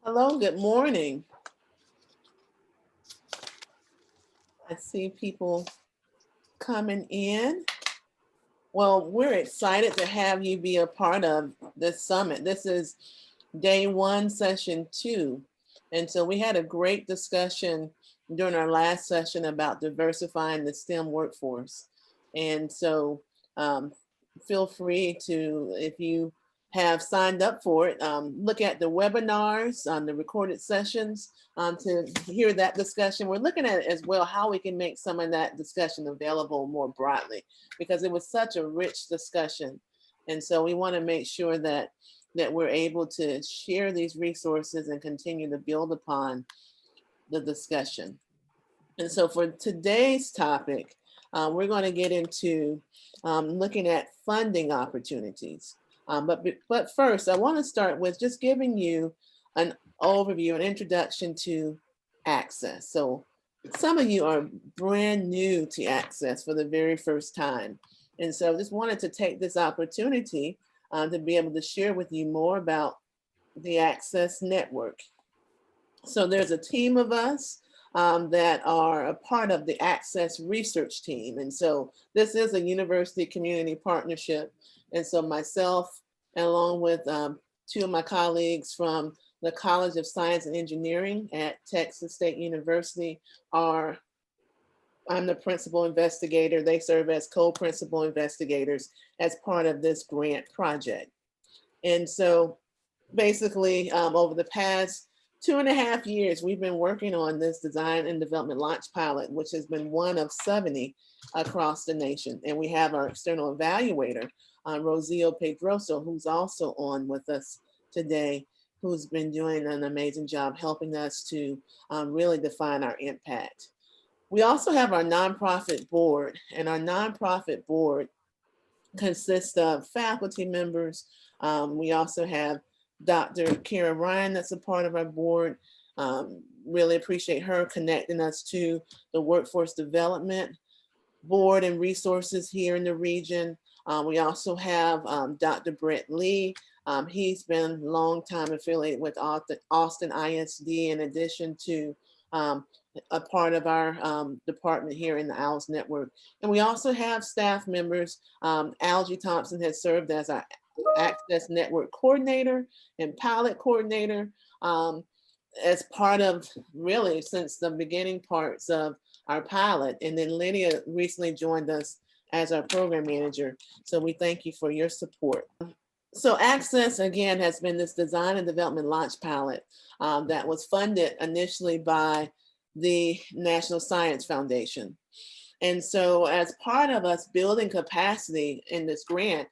Hello, good morning. I see people coming in. Well, we're excited to have you be a part of this summit. This is day one, session two. And so we had a great discussion during our last session about diversifying the STEM workforce. And so um, feel free to, if you have signed up for it, look at the webinars, the recorded sessions to hear that discussion. We're looking at as well how we can make some of that discussion available more broadly because it was such a rich discussion. And so we want to make sure that we're able to share these resources and continue to build upon the discussion. And so for today's topic, we're going to get into looking at funding opportunities. But first, I want to start with just giving you an overview, an introduction to ACCESS. So some of you are brand new to ACCESS for the very first time. And so I just wanted to take this opportunity to be able to share with you more about the ACCESS network. So there's a team of us that are a part of the ACCESS research team. And so this is a university community partnership. And so myself, along with two of my colleagues from the College of Science and Engineering at Texas State University are, I'm the principal investigator. They serve as co-principal investigators as part of this grant project. And so basically over the past 2.5 years, we've been working on this design and development launch pilot, which has been one of 70 across the nation. And we have our external evaluator, Rosillo Pedroso, who's also on with us today, who's been doing an amazing job helping us to really define our impact. We also have our nonprofit board, and our nonprofit board consists of faculty members. We also have Dr. Kara Ryan, that's a part of our board. Really appreciate her connecting us to the workforce development board and resources here in the region. We also have Dr. Brett Lee. He's been a long time affiliated with Austin ISD in addition to a part of our department here in the OWLS network. And we also have staff members. Algie Thompson has served as our ACCESS network coordinator and pilot coordinator as part of really since the beginning parts of our pilot. And then Lydia recently joined us as our program manager. So we thank you for your support. So ACCESS, again, has been this design and development launch pilot that was funded initially by the National Science Foundation. And so as part of us building capacity in this grant,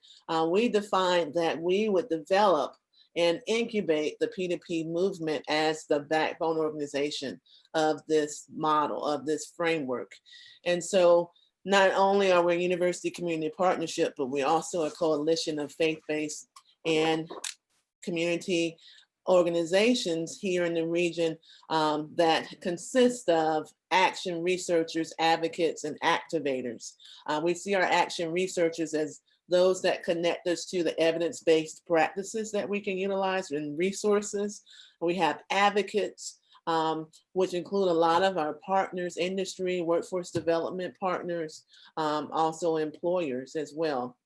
we defined that we would develop and incubate the P2P movement as the backbone organization of this model, of this framework. And so not only are we a university community partnership, but we're also a coalition of faith-based and community organizations here in the region that consist of action researchers, advocates, and activators. We see our action researchers as those that connect us to the evidence-based practices that we can utilize and resources. We have advocates, which include a lot of our partners, industry, workforce development partners, also employers as well.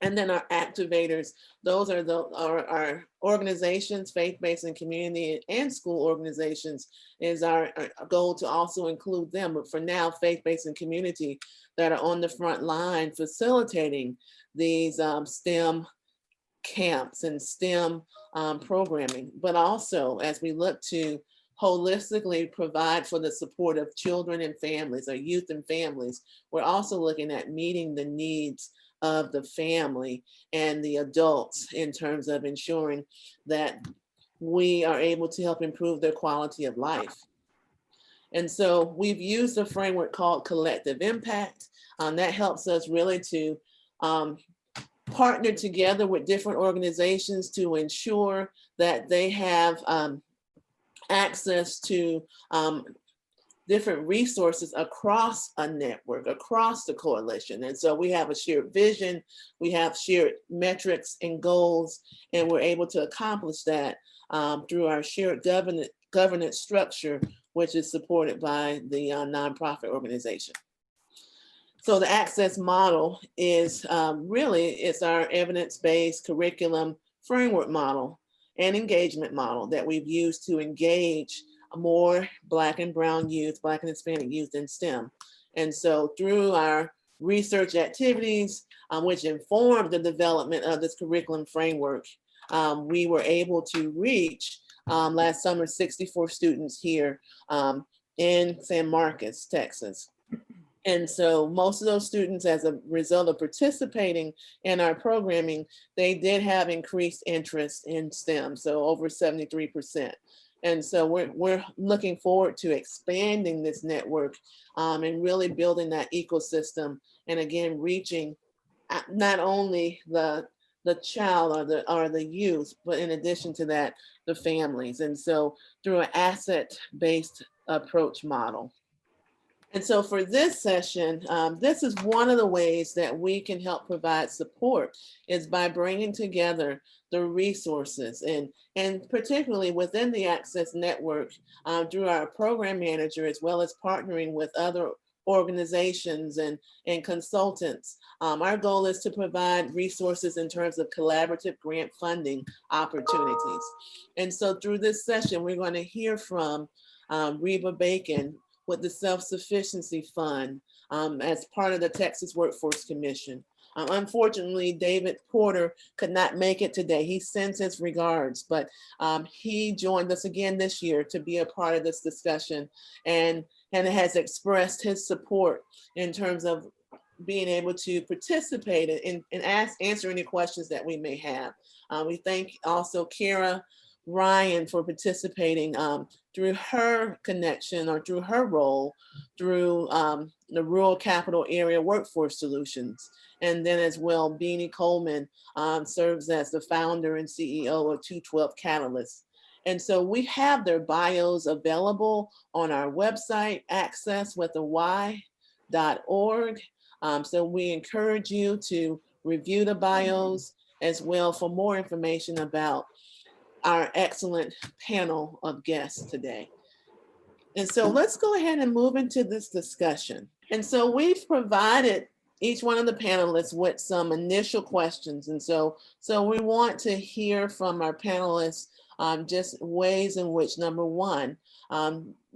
And then our activators, those are our organizations, faith-based and community and school organizations is our goal to also include them. But for now, faith-based and community that are on the front line facilitating these STEM camps and STEM programming. But also as we look to holistically provide for the support of children and families or youth and families, we're also looking at meeting the needs of the family and the adults in terms of ensuring that we are able to help improve their quality of life. And so we've used a framework called collective impact. That helps us really to partner together with different organizations to ensure that they have access to different resources across a network, across the coalition. And so we have a shared vision, we have shared metrics and goals, and we're able to accomplish that through our shared governance structure, which is supported by the nonprofit organization. So the ACCESS model is it's our evidence-based curriculum framework model and engagement model that we've used to engage more Black and Brown youth, Black and Hispanic youth in STEM. And so through our research activities, which informed the development of this curriculum framework, we were able to reach last summer 64 students here in San Marcos, Texas. And so most of those students, as a result of participating in our programming, they did have increased interest in STEM, so over 73%. And so we're looking forward to expanding this network and really building that ecosystem. And again, reaching not only the child or the youth, but in addition to that, the families. And so through an asset-based approach model. And so for this session, this is one of the ways that we can help provide support is by bringing together the resources and particularly within the ACCESS network through our program manager, as well as partnering with other organizations and consultants. Our goal is to provide resources in terms of collaborative grant funding opportunities. And so through this session, we're going to hear from Reba Bacon with the Self-Sufficiency Fund as part of the Texas Workforce Commission. Unfortunately, David Porter could not make it today. He sends his regards, but he joined us again this year to be a part of this discussion and has expressed his support in terms of being able to participate and answer any questions that we may have. We thank also Kara Ryan for participating through her connection or through her role through the Rural Capital Area Workforce Solutions. And then as well, Beanie Coleman serves as the founder and CEO of 212 Catalyst. And so we have their bios available on our website, accesswithay.org. So we encourage you to review the bios as well for more information about our excellent panel of guests today. And so let's go ahead and move into this discussion. And so we've provided each one of the panelists with some initial questions. And so we want to hear from our panelists just ways in which, number one,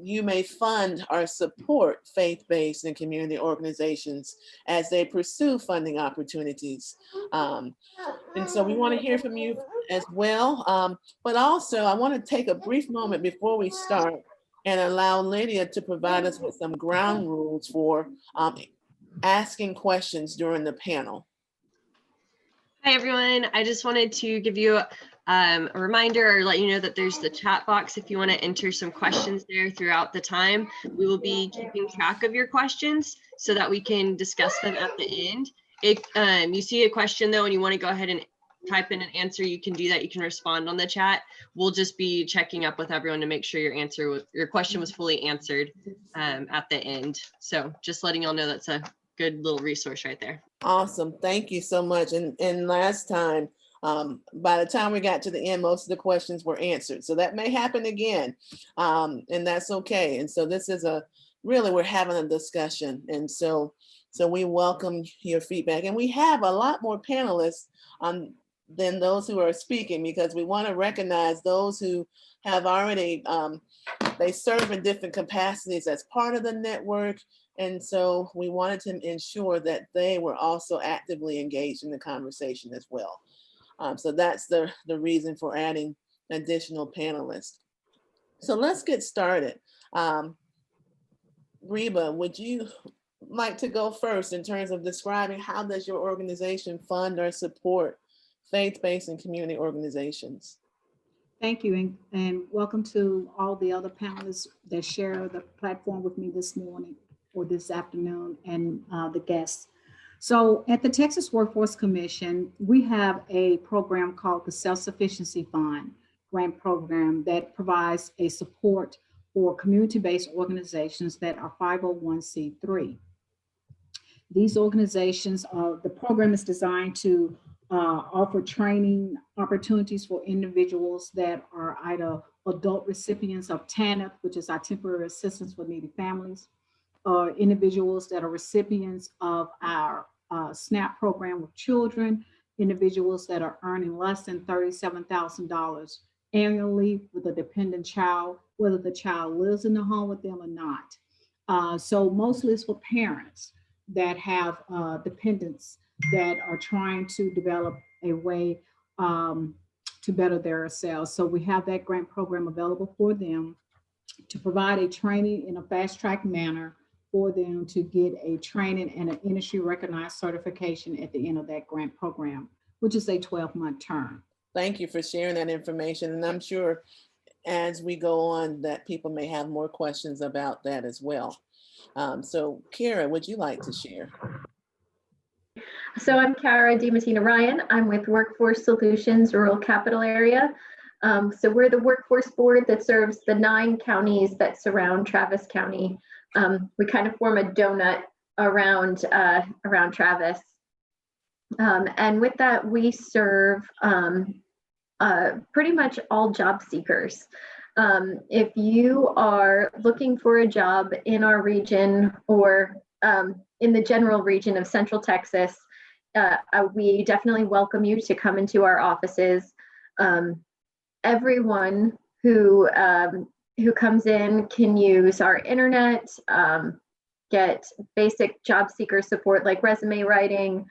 you may fund or support faith-based and community organizations as they pursue funding opportunities. And so we want to hear from you as well. But also, I want to take a brief moment before we start and allow Lydia to provide us with some ground rules for asking questions during the panel. Hi, everyone. I just wanted to give you a reminder or let you know that there's the chat box if you want to enter some questions there throughout the time. We will be keeping track of your questions so that we can discuss them at the end. If you see a question, though, and you want to go ahead and type in an answer, you can do that. You can respond on the chat. We'll just be checking up with everyone to make sure your question was fully answered at the end. So just letting y'all know that's a good little resource right there. Awesome. Thank you so much. And last time, by the time we got to the end, most of the questions were answered. So that may happen again, and that's okay. And so this is we're having a discussion. And so we welcome your feedback. And we have a lot more panelists than those who are speaking, because we want to recognize those who have already, they serve in different capacities as part of the network. And so we wanted to ensure that they were also actively engaged in the conversation as well. So that's the reason for adding additional panelists. So let's get started. Reba, would you like to go first in terms of describing how does your organization fund or support faith-based and community organizations? Thank you, and welcome to all the other panelists that share the platform with me this morning or this afternoon, and the guests. So at the Texas Workforce Commission, we have a program called the Self-Sufficiency Fund grant program that provides a support for community-based organizations that are 501c3. These organizations, the program is designed to offer training opportunities for individuals that are either adult recipients of TANF, which is our temporary assistance for needy families, or individuals that are recipients of our SNAP program with children, individuals that are earning less than $37,000 annually with a dependent child, whether the child lives in the home with them or not. So mostly it's for parents that have dependents that are trying to develop a way to better themselves. So we have that grant program available for them to provide a training in a fast track manner for them to get a training and an industry recognized certification at the end of that grant program, which is a 12-month term. Thank you for sharing that information. And I'm sure as we go on that people may have more questions about that as well. So Kara, would you like to share? So I'm Kara DiMattina Ryan. I'm with Workforce Solutions Rural Capital Area. So we're the workforce board that serves the 9 counties that surround Travis County. We kind of form a donut around Travis. And with that, we serve pretty much all job seekers. If you are looking for a job in our region or in the general region of Central Texas, we definitely welcome you to come into our offices. Everyone who comes in can use our internet, get basic job seeker support like resume writing,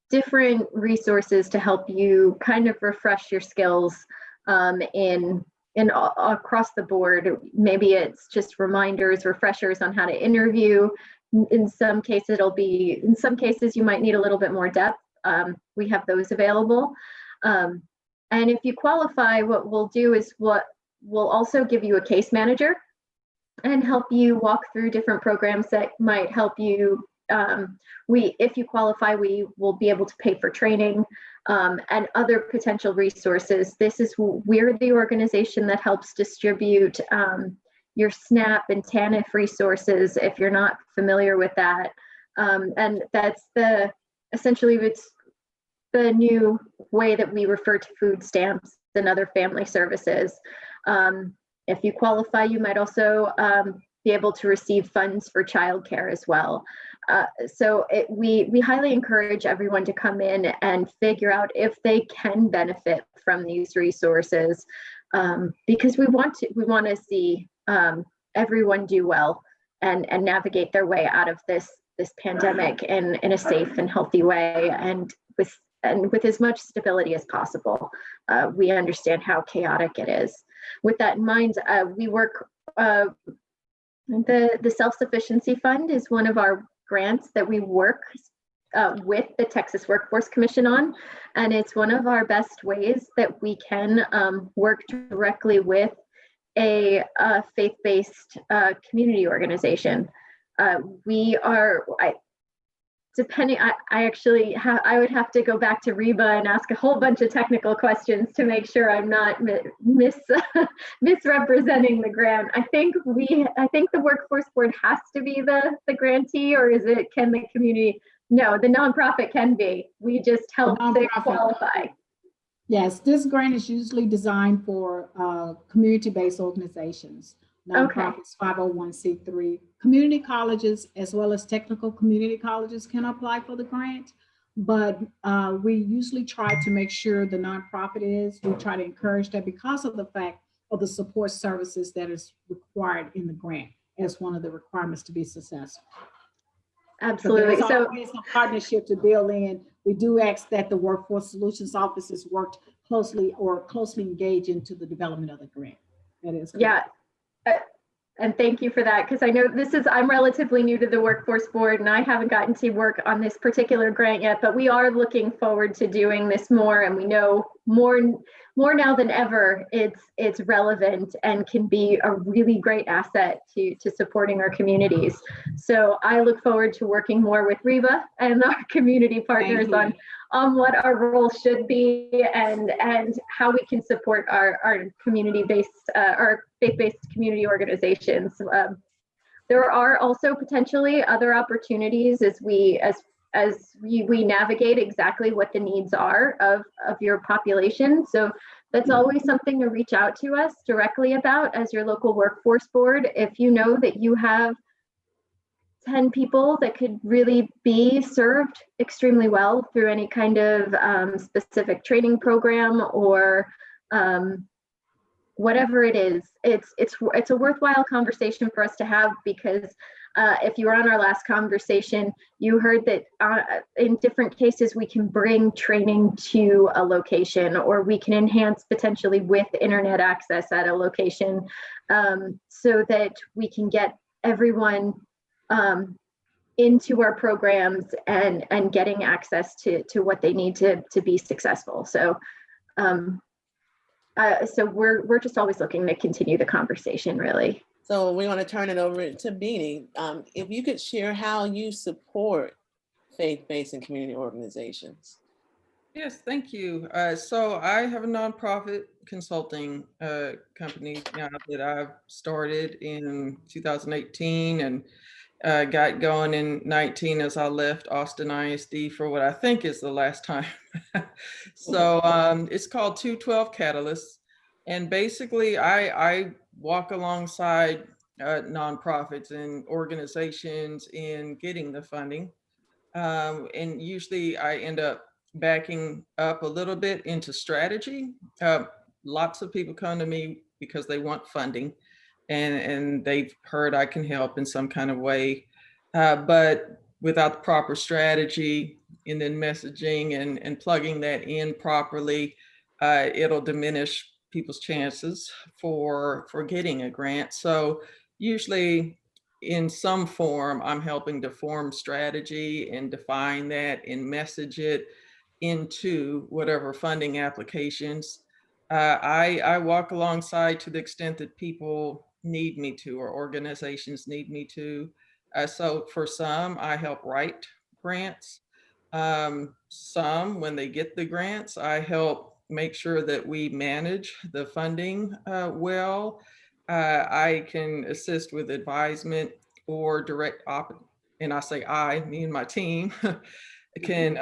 different resources to help you kind of refresh your skills in across the board. Maybe it's just reminders, refreshers on how to interview. In some cases you might need a little bit more depth. We have those available. And if you qualify, what we'll do is we'll also give you a case manager and help you walk through different programs that might help you. If you qualify, we will be able to pay for training and other potential resources. We're the organization that helps distribute your SNAP and TANF resources, if you're not familiar with that. And that's essentially it's the new way that we refer to food stamps and other family services. If you qualify, you might also be able to receive funds for childcare as well. So we highly encourage everyone to come in and figure out if they can benefit from these resources, because we want to see everyone do well and navigate their way out of this pandemic in a safe and healthy way, and with as much stability as possible. We understand how chaotic it is. With that in mind, we work, the Self-Sufficiency Fund is one of our grants that we work with the Texas Workforce Commission on, and it's one of our best ways that we can work directly with a faith-based community organization. I would have to go back to Reba and ask a whole bunch of technical questions to make sure I'm not misrepresenting the grant. I think the Workforce Board has to be the grantee, or can the community? No, the nonprofit can be. We just help to qualify. Yes, this grant is usually designed for community-based organizations, nonprofits, 501c3. Community colleges as well as technical community colleges can apply for the grant, but we usually try to make sure the nonprofit we try to encourage that because of the fact of the support services that is required in the grant as one of the requirements to be successful. Absolutely. So it's a partnership to build in. We do ask that the Workforce Solutions offices work closely engage into the development of the grant. That is correct. Yeah. And thank you for that, because I know I'm relatively new to the Workforce Board and I haven't gotten to work on this particular grant yet, but we are looking forward to doing this more, and we know more now than ever it's relevant and can be a really great asset to supporting our communities. So I look forward to working more with Reba and our community partners on what our role should be and how we can support our community-based, our faith-based community organizations. There are also potentially other opportunities as we navigate exactly what the needs are of your population. So that's always something to reach out to us directly about as your local workforce board. If you know that you have 10 people that could really be served extremely well through any kind of specific training program or whatever it is, it's a worthwhile conversation for us to have, because if you were on our last conversation, you heard that in different cases we can bring training to a location, or we can enhance potentially with internet access at a location, so that we can get everyone into our programs and getting access to what they need to be successful. So so we're just always looking to continue the conversation, really. So we're going to turn it over to Beanie. If you could share how you support faith-based and community organizations. Yes, thank you. So I have a nonprofit consulting company now that I've started in 2018 and got going in 19 as I left Austin ISD for what I think is the last time. So it's called 212 Catalysts. And basically I walk alongside nonprofits and organizations in getting the funding. And usually I end up backing up a little bit into strategy. Lots of people come to me because they want funding and they've heard I can help in some kind of way. But without the proper strategy and then messaging and plugging that in properly, it'll diminish people's chances for getting a grant. So usually in some form, I'm helping to form strategy and define that and message it into whatever funding applications. I walk alongside to the extent that people need me to, or organizations need me to. So for some, I help write grants. Some, when they get the grants, I help make sure that we manage the funding well. I can assist with advisement or direct and I say me and my team can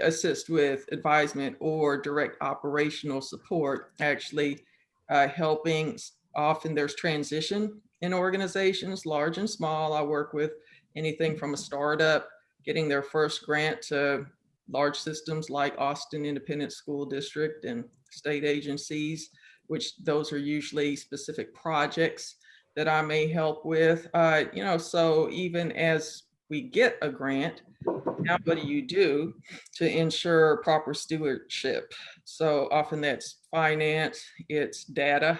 assist with advisement or direct operational support, actually helping. Often there's transition in organizations, large and small. I work with anything from a startup getting their first grant to large systems like Austin Independent School District and state agencies, which those are usually specific projects that I may help with. So even as we get a grant, now what do you do to ensure proper stewardship? So often that's finance, it's data.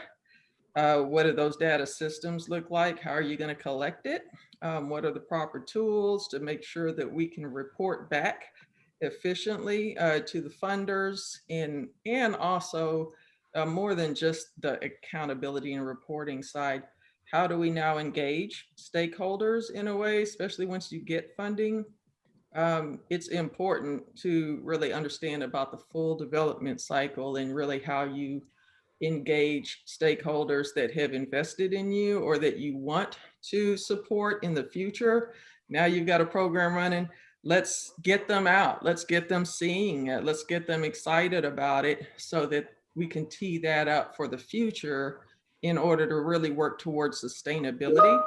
What do those data systems look like? How are you going to collect it? What are the proper tools to make sure that we can report back efficiently to the funders, and also more than just the accountability and reporting side, how do we now engage stakeholders in a way, especially once you get funding? It's important to really understand about the full development cycle and really how you engage stakeholders that have invested in you or that you want to support in the future. Now you've got a program running. Let's get them out. Let's get them seeing it. Let's get them excited about it so that we can tee that up for the future in order to really work towards sustainability,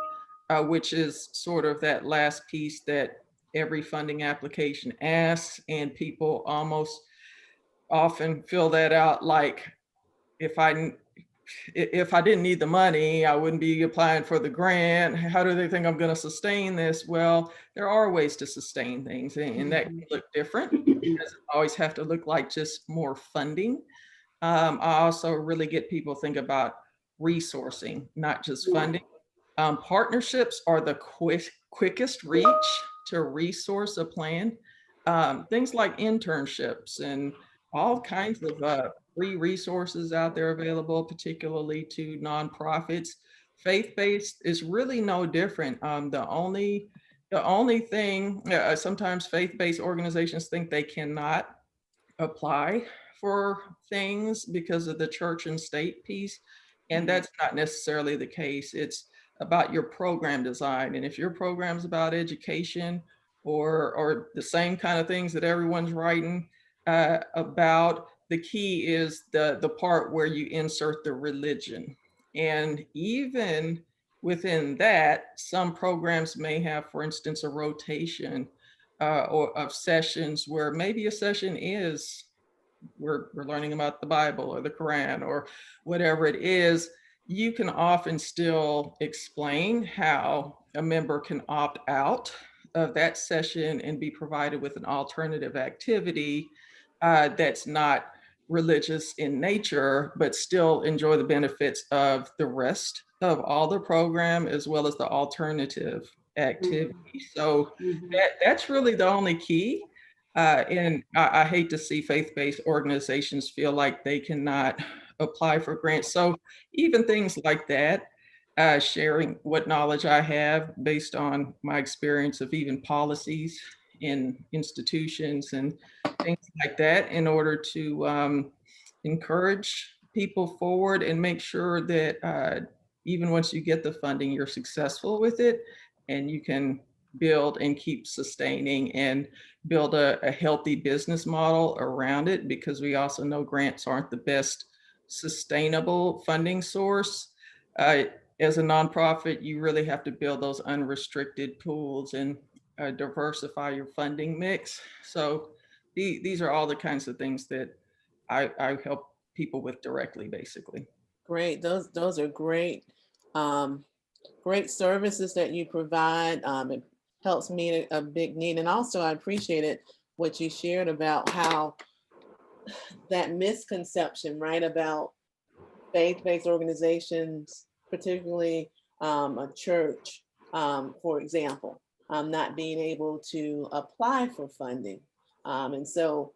which is sort of that last piece that every funding application asks, and people almost often fill that out like, if I didn't need the money, I wouldn't be applying for the grant. How do they think I'm going to sustain this? Well, there are ways to sustain things, and that can look different. It doesn't always have to look like just more funding. I also really get people think about resourcing, not just funding. Partnerships are the quickest reach to resource a plan. Things like internships and all kinds of free resources out there available, particularly to nonprofits. Faith-based is really no different. The only thing, sometimes faith-based organizations think they cannot apply for things because of the church and state piece. And that's not necessarily the case. It's about your program design. And if your program is about education or the same kind of things that everyone's writing about. The key is the part where you insert the religion. And even within that, some programs may have, for instance, a rotation or of sessions where maybe a session is we're learning about the Bible or the Quran or whatever it is. You can often still explain how a member can opt out of that session and be provided with an alternative activity that's not religious in nature, but still enjoy the benefits of the rest of all the program as well as the alternative activity. So that's really the only key. And I hate to see faith-based organizations feel like they cannot apply for grants. So even things like that, sharing what knowledge I have based on my experience of even policies in institutions and things like that in order to encourage people forward and make sure that even once you get the funding, you're successful with it and you can build and keep sustaining and build a healthy business model around it, because we also know grants aren't the best sustainable funding source. As a nonprofit, you really have to build those unrestricted pools and diversify your funding mix. So these are all the kinds of things that I help people with directly, basically. Great. Those are great, great services that you provide. It helps meet a big need. And also I appreciated what you shared about how that misconception, right, about faith-based organizations, particularly a church, for example, not being able to apply for funding. And so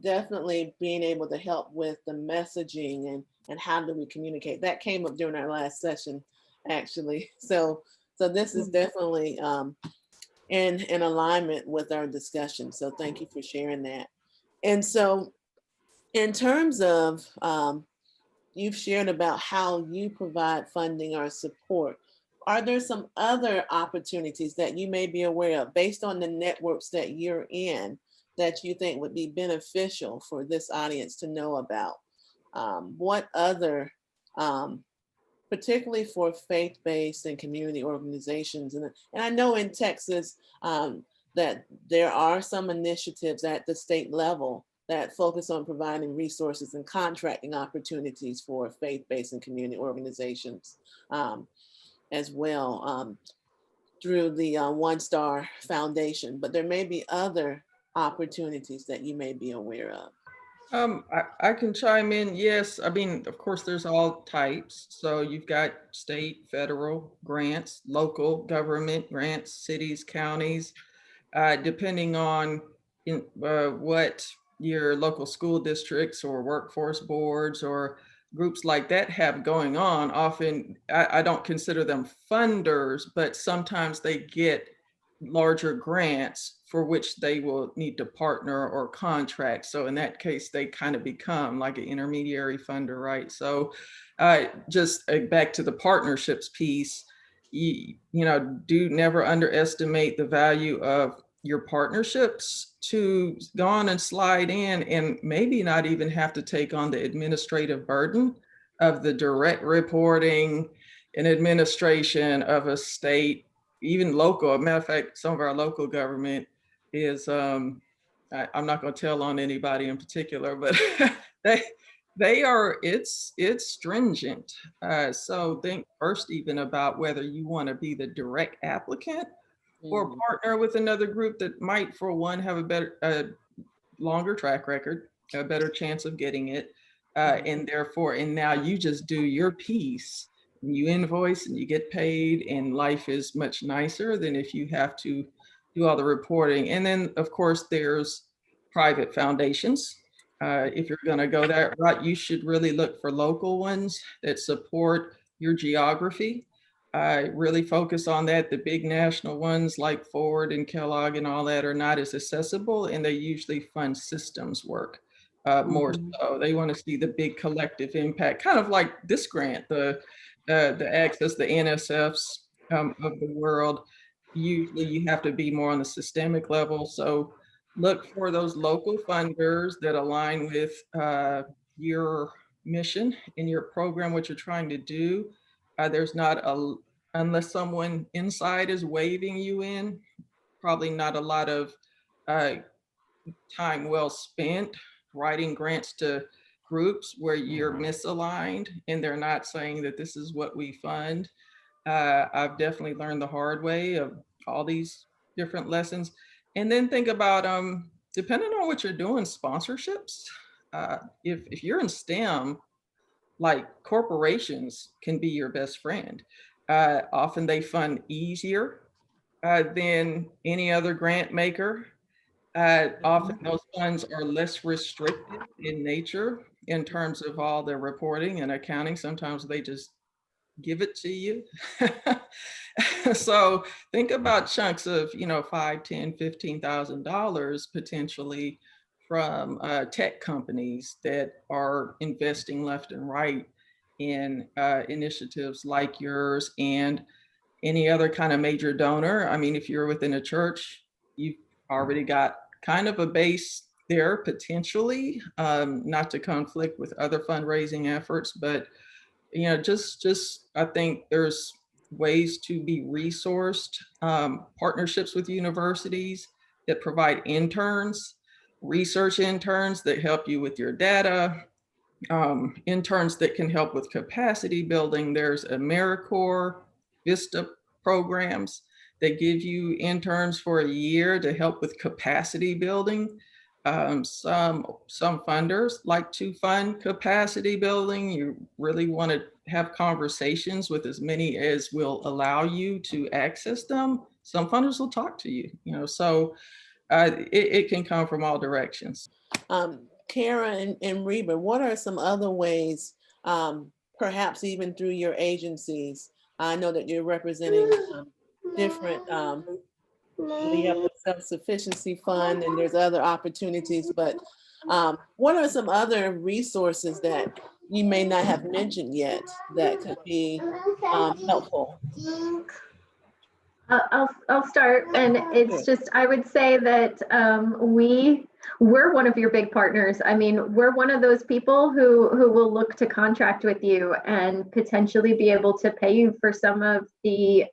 definitely being able to help with the messaging and how do we communicate. That came up during our last session, actually. So this is definitely in alignment with our discussion. So thank you for sharing that. And so in terms of, you've shared about how you provide funding or support. Are there some other opportunities that you may be aware of based on the networks that you're in that you think would be beneficial for this audience to know about? What other, particularly for faith-based and community organizations, and I know in Texas that there are some initiatives at the state level that focus on providing resources and contracting opportunities for faith-based and community organizations as well through the One Star Foundation, but there may be other opportunities that you may be aware of. I can chime in. Yes, I mean, of course, there's all types. So you've got state, federal grants, local government grants, cities, counties, depending on what your local school districts or workforce boards or groups like that have going on. Often, I don't consider them funders, but sometimes they get larger grants for which they will need to partner or contract. So in that case, they kind of become like an intermediary funder, right? So just back to the partnerships piece, you know, do never underestimate the value of your partnerships to go on and slide in and maybe not even have to take on the administrative burden of the direct reporting and administration of a state, even local. As a matter of fact, some of our local government is, I'm not going to tell on anybody in particular, but they are, it's stringent. So think first even about whether you want to be the direct applicant or partner with another group that might, for one, have a longer track record, a better chance of getting it. And therefore, and now you just do your piece and you invoice and you get paid, and life is much nicer than if you have to do all the reporting. And then, of course, there's private foundations. If you're going to go that route, you should really look for local ones that support your geography. Really focus on that. The big national ones like Ford and Kellogg and all that are not as accessible, and they usually fund systems work more so. They want to see the big collective impact, kind of like this grant, the Access, the NSFs of the world. usually you have to be more on the systemic level. So look for those local funders that align with your mission in your program, what you're trying to do. There's not a, unless someone inside is waving you in, probably not a lot of uh, time well spent writing grants to groups where you're misaligned and they're not saying that this is what we fund. I've definitely learned the hard way of all these different lessons. And then think about, depending on what you're doing, sponsorships. If you're in STEM, like corporations can be your best friend. Often they fund easier than any other grant maker. Often those funds are less restricted in nature in terms of all their reporting and accounting. Sometimes they just give it to you. So think about chunks of, you know, $5, $10, $15,000 potentially from tech companies that are investing left and right in initiatives like yours and any other kind of major donor. I mean, if you're within a church, you've already got kind of a base there potentially, not to conflict with other fundraising efforts, but you know, just I think there's ways to be resourced, partnerships with universities that provide interns, research interns that help you with your data, interns that can help with capacity building. There's AmeriCorps, Vista programs that give you interns for a year to help with capacity building. Some funders like to fund capacity building. You really want to have conversations with as many as will allow you to access them. Some funders will talk to you, you know, so it can come from all directions. Kara and Reba, what are some other ways, perhaps even through your agencies? I know that you're representing different, you have the self-sufficiency fund and there's other opportunities, but what are some other resources that you may not have mentioned yet that could be helpful? I'll start, and it's just, I would say that we're one of your big partners. I mean, we're one of those people who will look to contract with you and potentially be able to pay you for some of the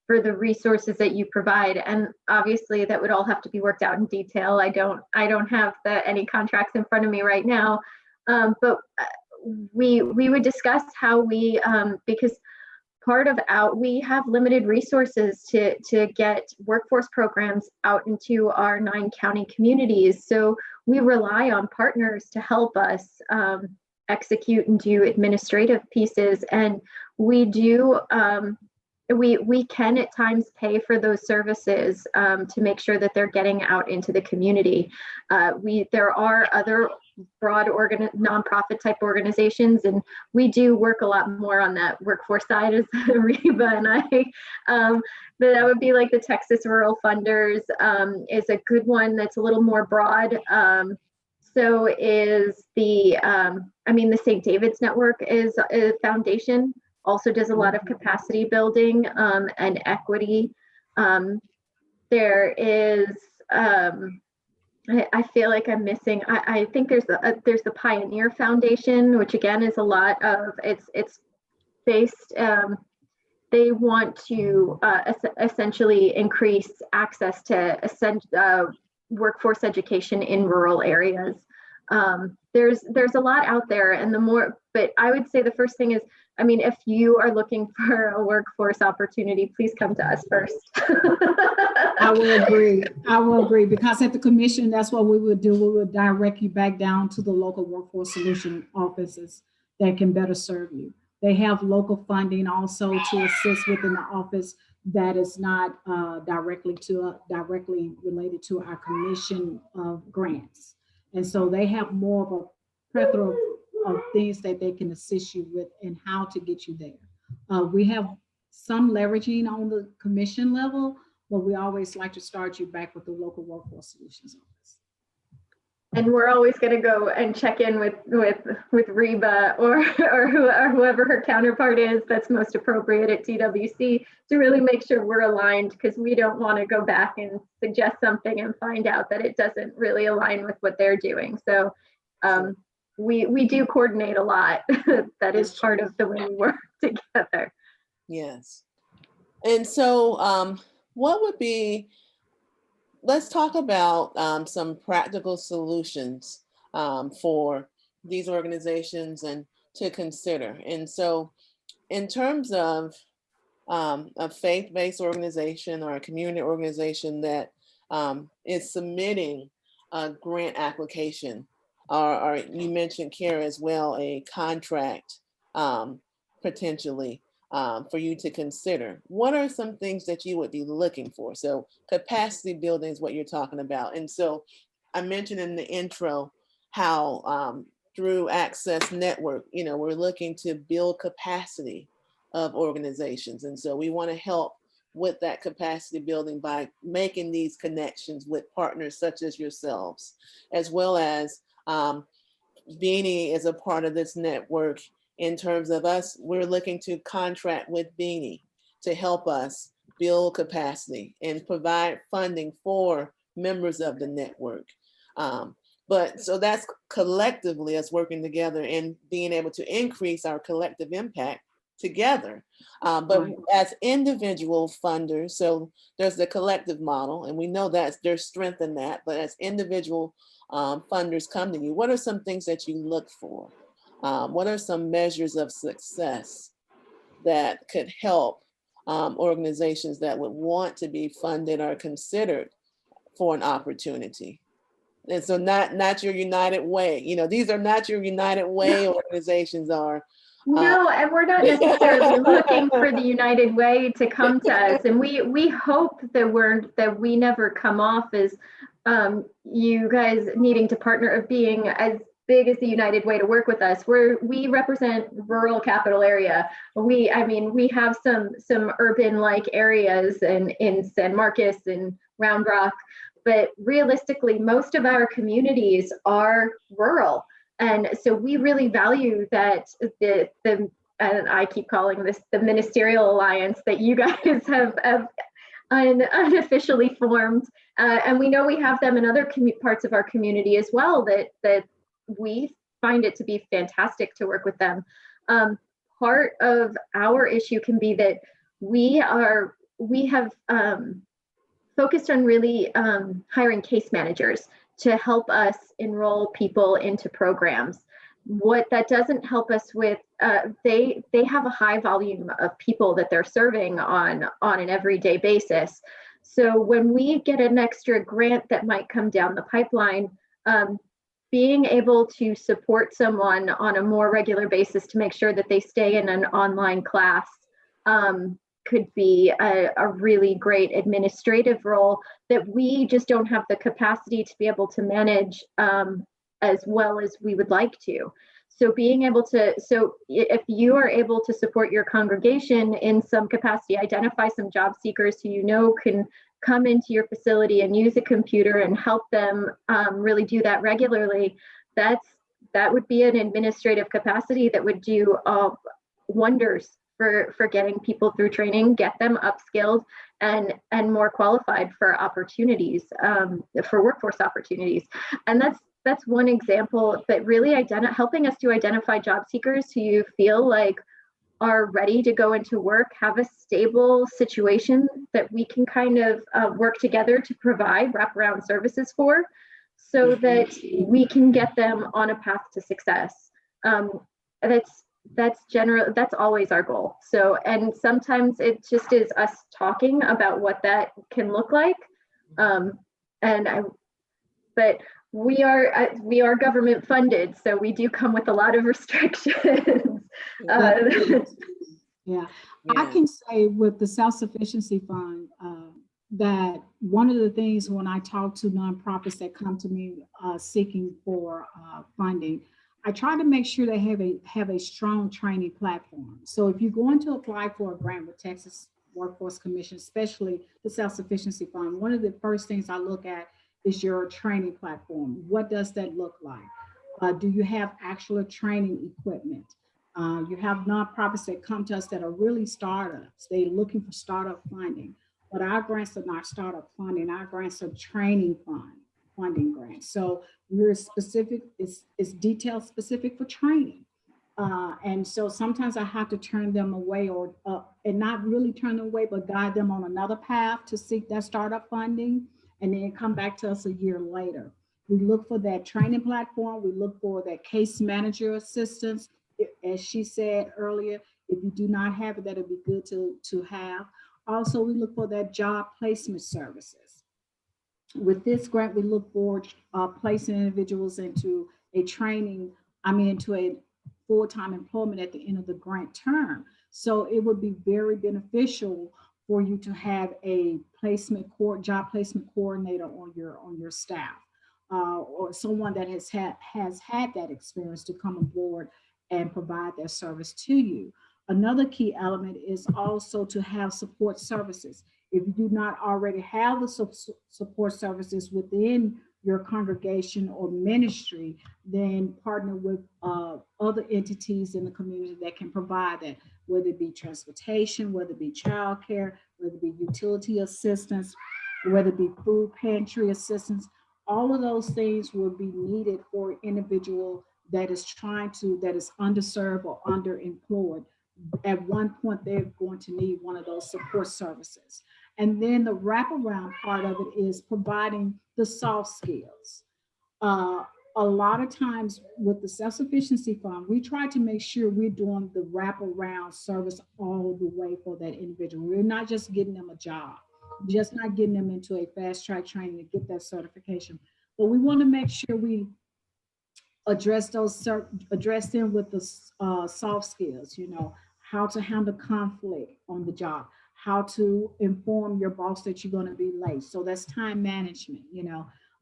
for the resources that you provide. And obviously that would all have to be worked out in detail. I don't have any contracts in front of me right now, but we would discuss how we because we have limited resources to get workforce programs out into our 9 county communities. So we rely on partners to help us execute and do administrative pieces. And we do, we can at times pay for those services to make sure that they're getting out into the community. There are other broad nonprofit type organizations, and we do work a lot more on that workforce side as Reba and I. But that would be like the Texas Rural Funders is a good one that's a little more broad. So is the, the St. David's Network is a foundation, also does a lot of capacity building and equity. There is, I feel like I'm missing. I think there's the Pioneer Foundation, which again is a lot of it's based. They want to essentially increase access to workforce education in rural areas. There's a lot out there, and but I would say the first thing is, I mean, if you are looking for a workforce opportunity, please come to us first. I will agree, because at the commission, that's what we would do. We would direct you back down to the local workforce solution offices that can better serve you. They have local funding also to assist within the office that is not directly related to our commission of grants. And so they have more of a plethora of things that they can assist you with and how to get you there. We have some leveraging on the commission level, but we always like to start you back with the local workforce solutions office. and we're always going to go and check in with Reba or whoever her counterpart is that's most appropriate at TWC to really make sure we're aligned, because we don't want to go back and suggest something and find out that it doesn't really align with what they're doing. So we do coordinate a lot. That is part of the way we work together. Yes. And so what would be, let's talk about some practical solutions for these organizations and to consider. And so in terms of a faith-based organization or a community organization that is submitting a grant application, or you mentioned, Kara, as well, a contract potentially for you to consider. What are some things that you would be looking for? So capacity building is what you're talking about. And so I mentioned in the intro how through ACCESS Network, we're looking to build capacity of organizations. And so we want to help with that capacity building by making these connections with partners such as yourselves, as well as Beanie is a part of this network. In terms of us, we're looking to contract with Beanie to help us build capacity and provide funding for members of the network. But so that's collectively us working together and being able to increase our collective impact together. But as individual funders, so there's the collective model, and we know that there's strength in that, but as individual funders come to you, what are some things that you look for? What are some measures of success that could help organizations that would want to be funded or considered for an opportunity? And so not your United Way, these are not your United Way organizations are. No, and we're not necessarily looking for the United Way to come to us. And we hope that we never come off as you guys needing to partner or being as big as the United Way to work with us. We represent rural capital area. We have some urban-like areas in San Marcos and Round Rock, but realistically, most of our communities are rural. And so we really value that and I keep calling this the ministerial alliance that you guys have unofficially formed. And we know we have them in other parts of our community as well, that we find it to be fantastic to work with them. Part of our issue can be that we have focused on really hiring case managers to help us enroll people into programs. What that doesn't help us with, they have a high volume of people that they're serving on an everyday basis. So when we get an extra grant that might come down the pipeline, being able to support someone on a more regular basis to make sure that they stay in an online class could be a really great administrative role that we just don't have the capacity to be able to manage as well as we would like to. So being able to, if you are able to support your congregation in some capacity, identify some job seekers who can come into your facility and use a computer and help them really do that regularly, that would be an administrative capacity that would do wonders for getting people through training, get them upskilled and more qualified for opportunities, for workforce opportunities. And that's one example, but really helping us to identify job seekers who you feel like are ready to go into work, have a stable situation that we can kind of work together to provide wraparound services for, so that we can get them on a path to success. That's always our goal. So, and sometimes it just is us talking about what that can look like. But we are government funded, so we do come with a lot of restrictions. Yeah, I can say with the Self-Sufficiency Fund, that one of the things when I talk to nonprofits that come to me seeking for funding, I try to make sure they have a strong training platform. So if you're going to apply for a grant with Texas Workforce Commission, especially the Self-Sufficiency Fund, one of the first things I look at is your training platform. What does that look like? Do you have actual training equipment? You have nonprofits that come to us that are really startups. They're looking for startup funding, but our grants are not startup funding. Our grants are training funding grants. So we're specific, it's detail specific for training. And so sometimes I have to turn them away and not really turn them away, but guide them on another path to seek that startup funding and then come back to us a year later. We look for that training platform. We look for that case manager assistance. As she said earlier, if you do not have it, that'd be good to have. Also, we look for that job placement services. With this grant, we look for placing individuals into a training, into a full-time employment at the end of the grant term. So it would be very beneficial for you to have a job placement coordinator on your staff, or someone that has had that experience to come aboard and provide their service to you. Another key element is also to have support services. If you do not already have the support services within your congregation or ministry, then partner with other entities in the community that can provide that, whether it be transportation, whether it be childcare, whether it be utility assistance, whether it be food pantry assistance. All of those things will be needed for an individual that is underserved or underemployed. At one point, they're going to need one of those support services. And then the wraparound part of it is providing the soft skills. A lot of times with the self-sufficiency fund, we try to make sure we're doing the wraparound service all the way for that individual. We're not just getting them a job, just not getting them into a fast track training to get that certification. But we want to make sure we address them with the soft skills, how to handle conflict on the job, how to inform your boss that you're going to be late. So that's time management,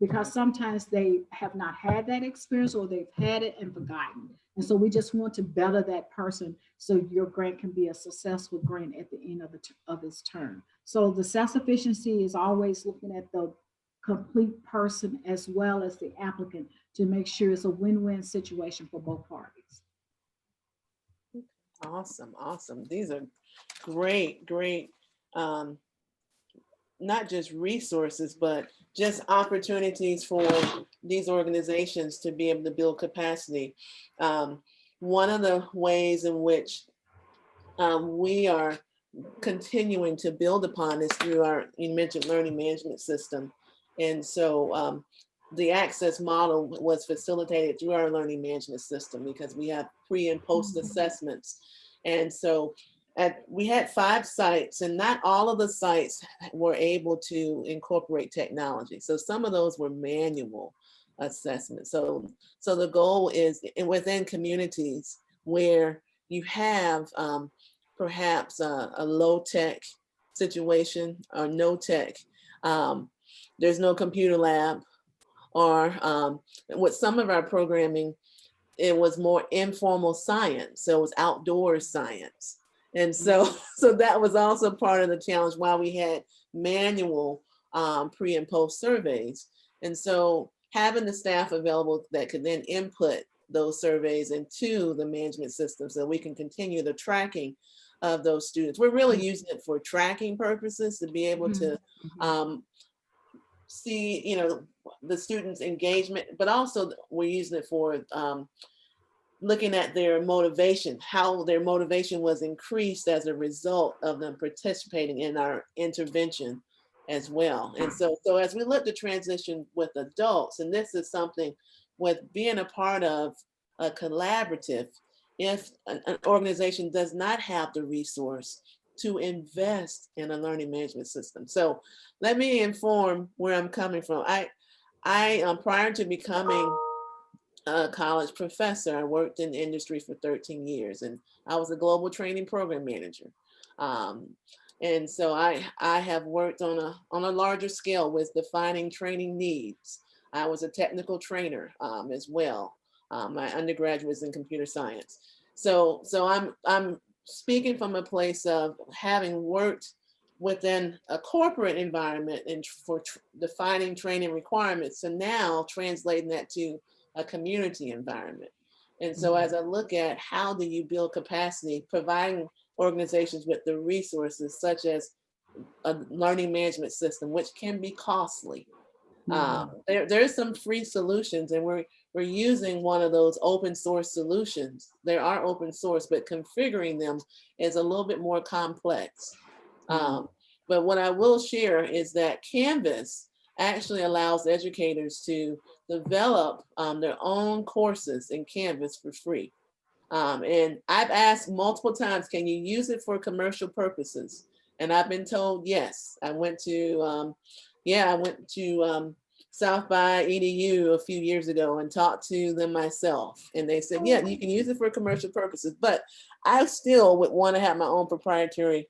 because sometimes they have not had that experience or they've had it and forgotten. And so we just want to better that person so your grant can be a successful grant at the end of its term. So the self-sufficiency is always looking at the complete person as well as the applicant to make sure it's a win-win situation for both parties. Awesome. These are great, not just resources, but just opportunities for these organizations to be able to build capacity. One of the ways in which we are continuing to build upon is through you mentioned learning management system. And so the ACCESS model was facilitated through our learning management system because we have pre and post assessments. And so we had 5 sites, and not all of the sites were able to incorporate technology. So some of those were manual assessments. So the goal is within communities where you have perhaps a low tech situation or no tech, there's no computer lab, or with some of our programming, it was more informal science. So it was outdoor science. And so that was also part of the challenge while we had manual pre and post surveys. And so having the staff available that could then input those surveys into the management system so we can continue the tracking of those students. We're really using it for tracking purposes to be able to see, the students' engagement, but also we're using it for looking at their motivation, how their motivation was increased as a result of them participating in our intervention as well. And so as we look to transition with adults, and this is something with being a part of a collaborative, if an organization does not have the resource to invest in a learning management system. So let me inform where I'm coming from. I prior to becoming a college professor, I worked in the industry for 13 years, and I was a global training program manager. And so I have worked on a larger scale with defining training needs. I was a technical trainer as well. My undergraduate was in computer science. So I'm speaking from a place of having worked within a corporate environment and for defining training requirements, to now translating that to a community environment. And so as I look at how do you build capacity, providing organizations with the resources such as a learning management system, which can be costly. There's some free solutions, and we're using one of those open source solutions. There are open source, but configuring them is a little bit more complex. But what I will share is that Canvas actually allows educators to develop their own courses in Canvas for free. And I've asked multiple times, can you use it for commercial purposes? And I've been told yes. I went to South by EDU a few years ago and talked to them myself. And they said, yeah, you can use it for commercial purposes, but I still would want to have my own proprietary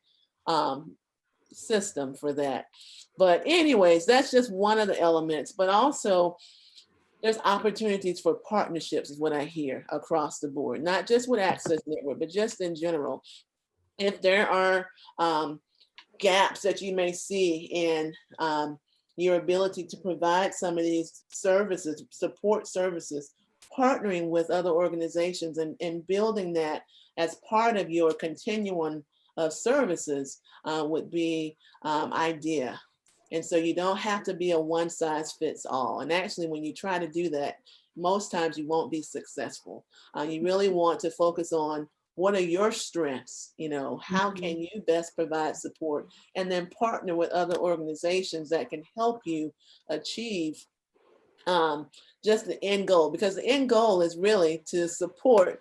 system for that. But anyways, that's just one of the elements, but also there's opportunities for partnerships is what I hear across the board, not just with Access Network, but just in general. If there are gaps that you may see in your ability to provide some of these services, support services, partnering with other organizations and building that as part of your continuum of services would be idea. And so you don't have to be a one size fits all. And actually, when you try to do that, most times you won't be successful. You really want to focus on what are your strengths, you know, how can you best provide support, and then partner with other organizations that can help you achieve just the end goal, because the end goal is really to support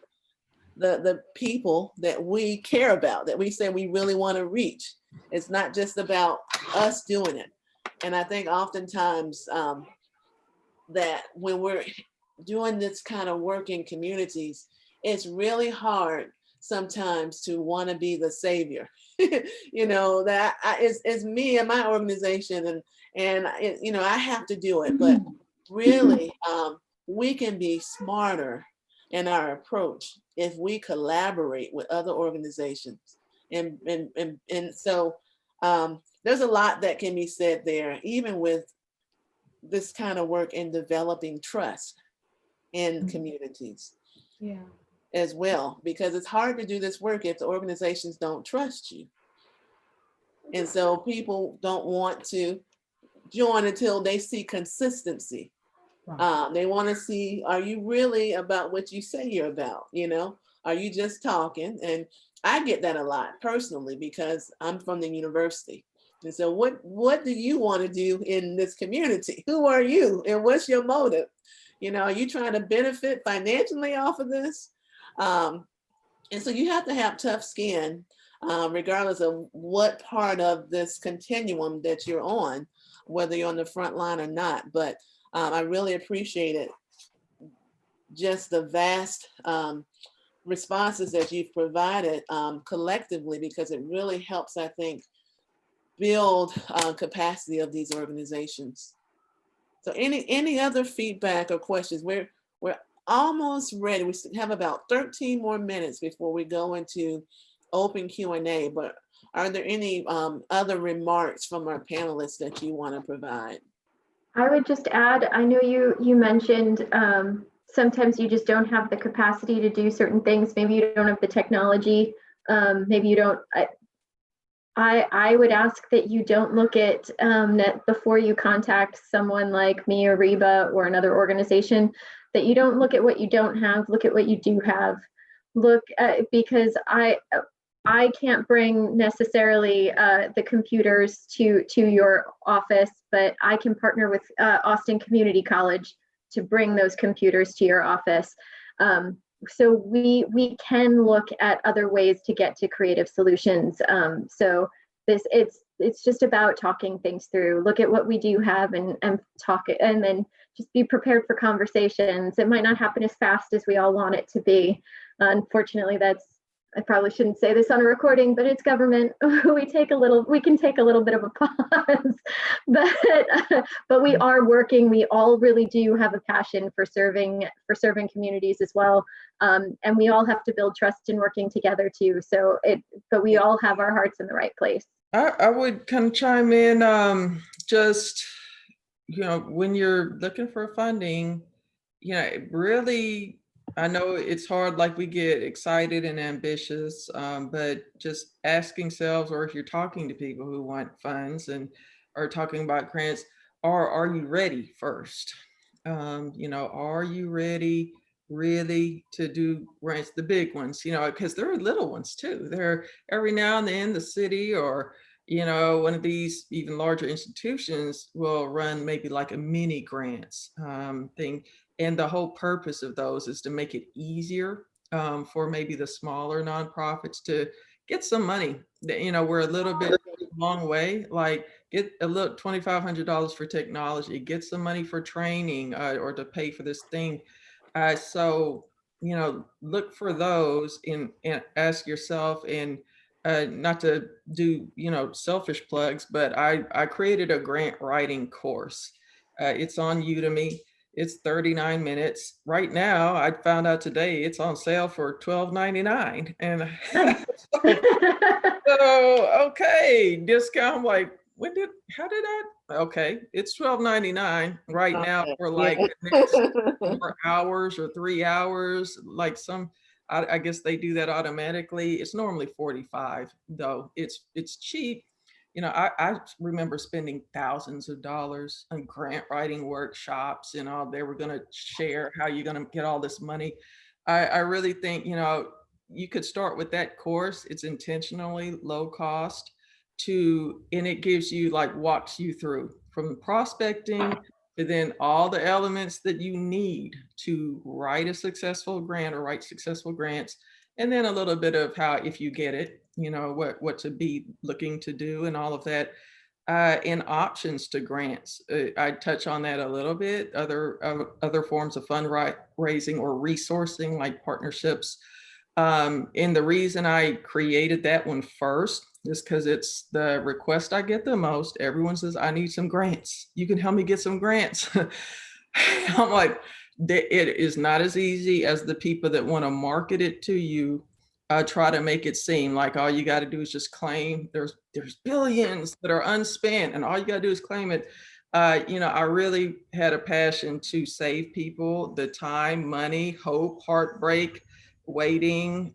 the people that we care about, that we say we really want to reach. It's not just about us doing it. And I think oftentimes that when we're doing this kind of work in communities, it's really hard sometimes to want to be the savior. You know, that it's me and my organization, and you know, I have to do it. But really, we can be smarter in our approach if we collaborate with other organizations. And so there's a lot that can be said there, even with this kind of work in developing trust in communities. Yeah. As well, because it's hard to do this work if the organizations don't trust you. And so people don't want to join until they see consistency. They want to see, are you really about what you say you're about? You know, are you just talking? And I get that a lot personally because I'm from the university. And so what do you want to do in this community? Who are you? And what's your motive? You know, are you trying to benefit financially off of this? And so you have to have tough skin, regardless of what part of this continuum that you're on, whether you're on the front line or not. But I really appreciate it, just the vast responses that you've provided collectively, because it really helps, I think, build capacity of these organizations. So any other feedback or questions? We're almost ready. We have about 13 more minutes before we go into open Q&A, but are there any other remarks from our panelists that you want to provide? I would just add, I know you mentioned sometimes you just don't have the capacity to do certain things. Maybe you don't have the technology. Maybe you don't. I would ask that you don't look at net before you contact someone like me or Reba or another organization, that you don't look at what you don't have, look at what you do have. Look at, because I can't bring necessarily the computers to your office, but I can partner with Austin Community College to bring those computers to your office. So we can look at other ways to get to creative solutions. So it's just about talking things through. Look at what we do have and talk it, and then just be prepared for conversations. It might not happen as fast as we all want it to be. Unfortunately, I probably shouldn't say this on a recording, but it's government. We can take a little bit of a pause, but we are working. We all really do have a passion for serving communities as well. And we all have to build trust in working together too. But we all have our hearts in the right place. I would kind of chime in, just, when you're looking for funding, really, I know it's hard, like we get excited and ambitious, but just asking selves, or if you're talking to people who want funds and are talking about grants, are you ready first? Are you ready really to do grants, the big ones, because there are little ones too. There every now and then the city or one of these even larger institutions will run maybe like a mini grants thing. And the whole purpose of those is to make it easier for maybe the smaller nonprofits to get some money. We're a little bit long way, like get a little $2,500 for technology, get some money for training or to pay for this thing. So, look for those and ask yourself, and not to do, selfish plugs, but I created a grant writing course. It's on Udemy. It's 39 minutes. Right now, I found out today it's on sale for $12.99. And Nice. so, okay, discount. Like, how did I? Okay, it's $12.99 right now for like Yeah. the next 4 hours or 3 hours. Like I guess they do that automatically. It's normally 45 though. It's cheap. I remember spending thousands of dollars on grant writing workshops and all. They were going to share how you're going to get all this money. I really think, you could start with that course. It's intentionally low cost and it gives you, like, walks you through from prospecting to then all the elements that you need to write a successful grant or write successful grants. And then a little bit of how, if you get it, what to be looking to do and all of that. And options to grants. I touch on that a little bit. Other forms of fundraising or resourcing, like partnerships. And the reason I created that one first is because it's the request I get the most. Everyone says, I need some grants. You can help me get some grants. I'm like, it is not as easy as the people that want to market it to you try to make it seem like all you got to do is just claim. There's billions that are unspent, and all you got to do is claim it. I really had a passion to save people the time, money, hope, heartbreak, waiting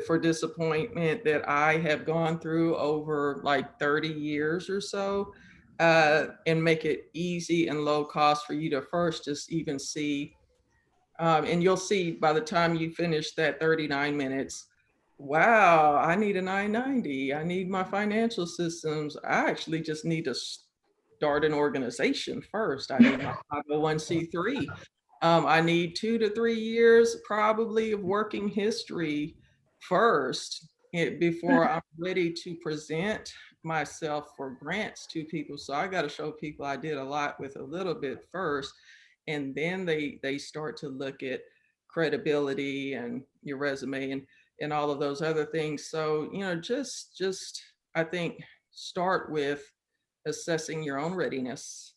for disappointment that I have gone through over like 30 years or so, and make it easy and low cost for you to first just even see. And you'll see by the time you finish that 39 minutes, wow, I need a 990. I need my financial systems. I actually just need to start an organization first. I need my 501c3. I need 2 to 3 years probably of working history first before I'm ready to present myself for grants to people. So I got to show people I did a lot with a little bit first, and then they start to look at credibility and your resume and all of those other things. So just I think start with assessing your own readiness.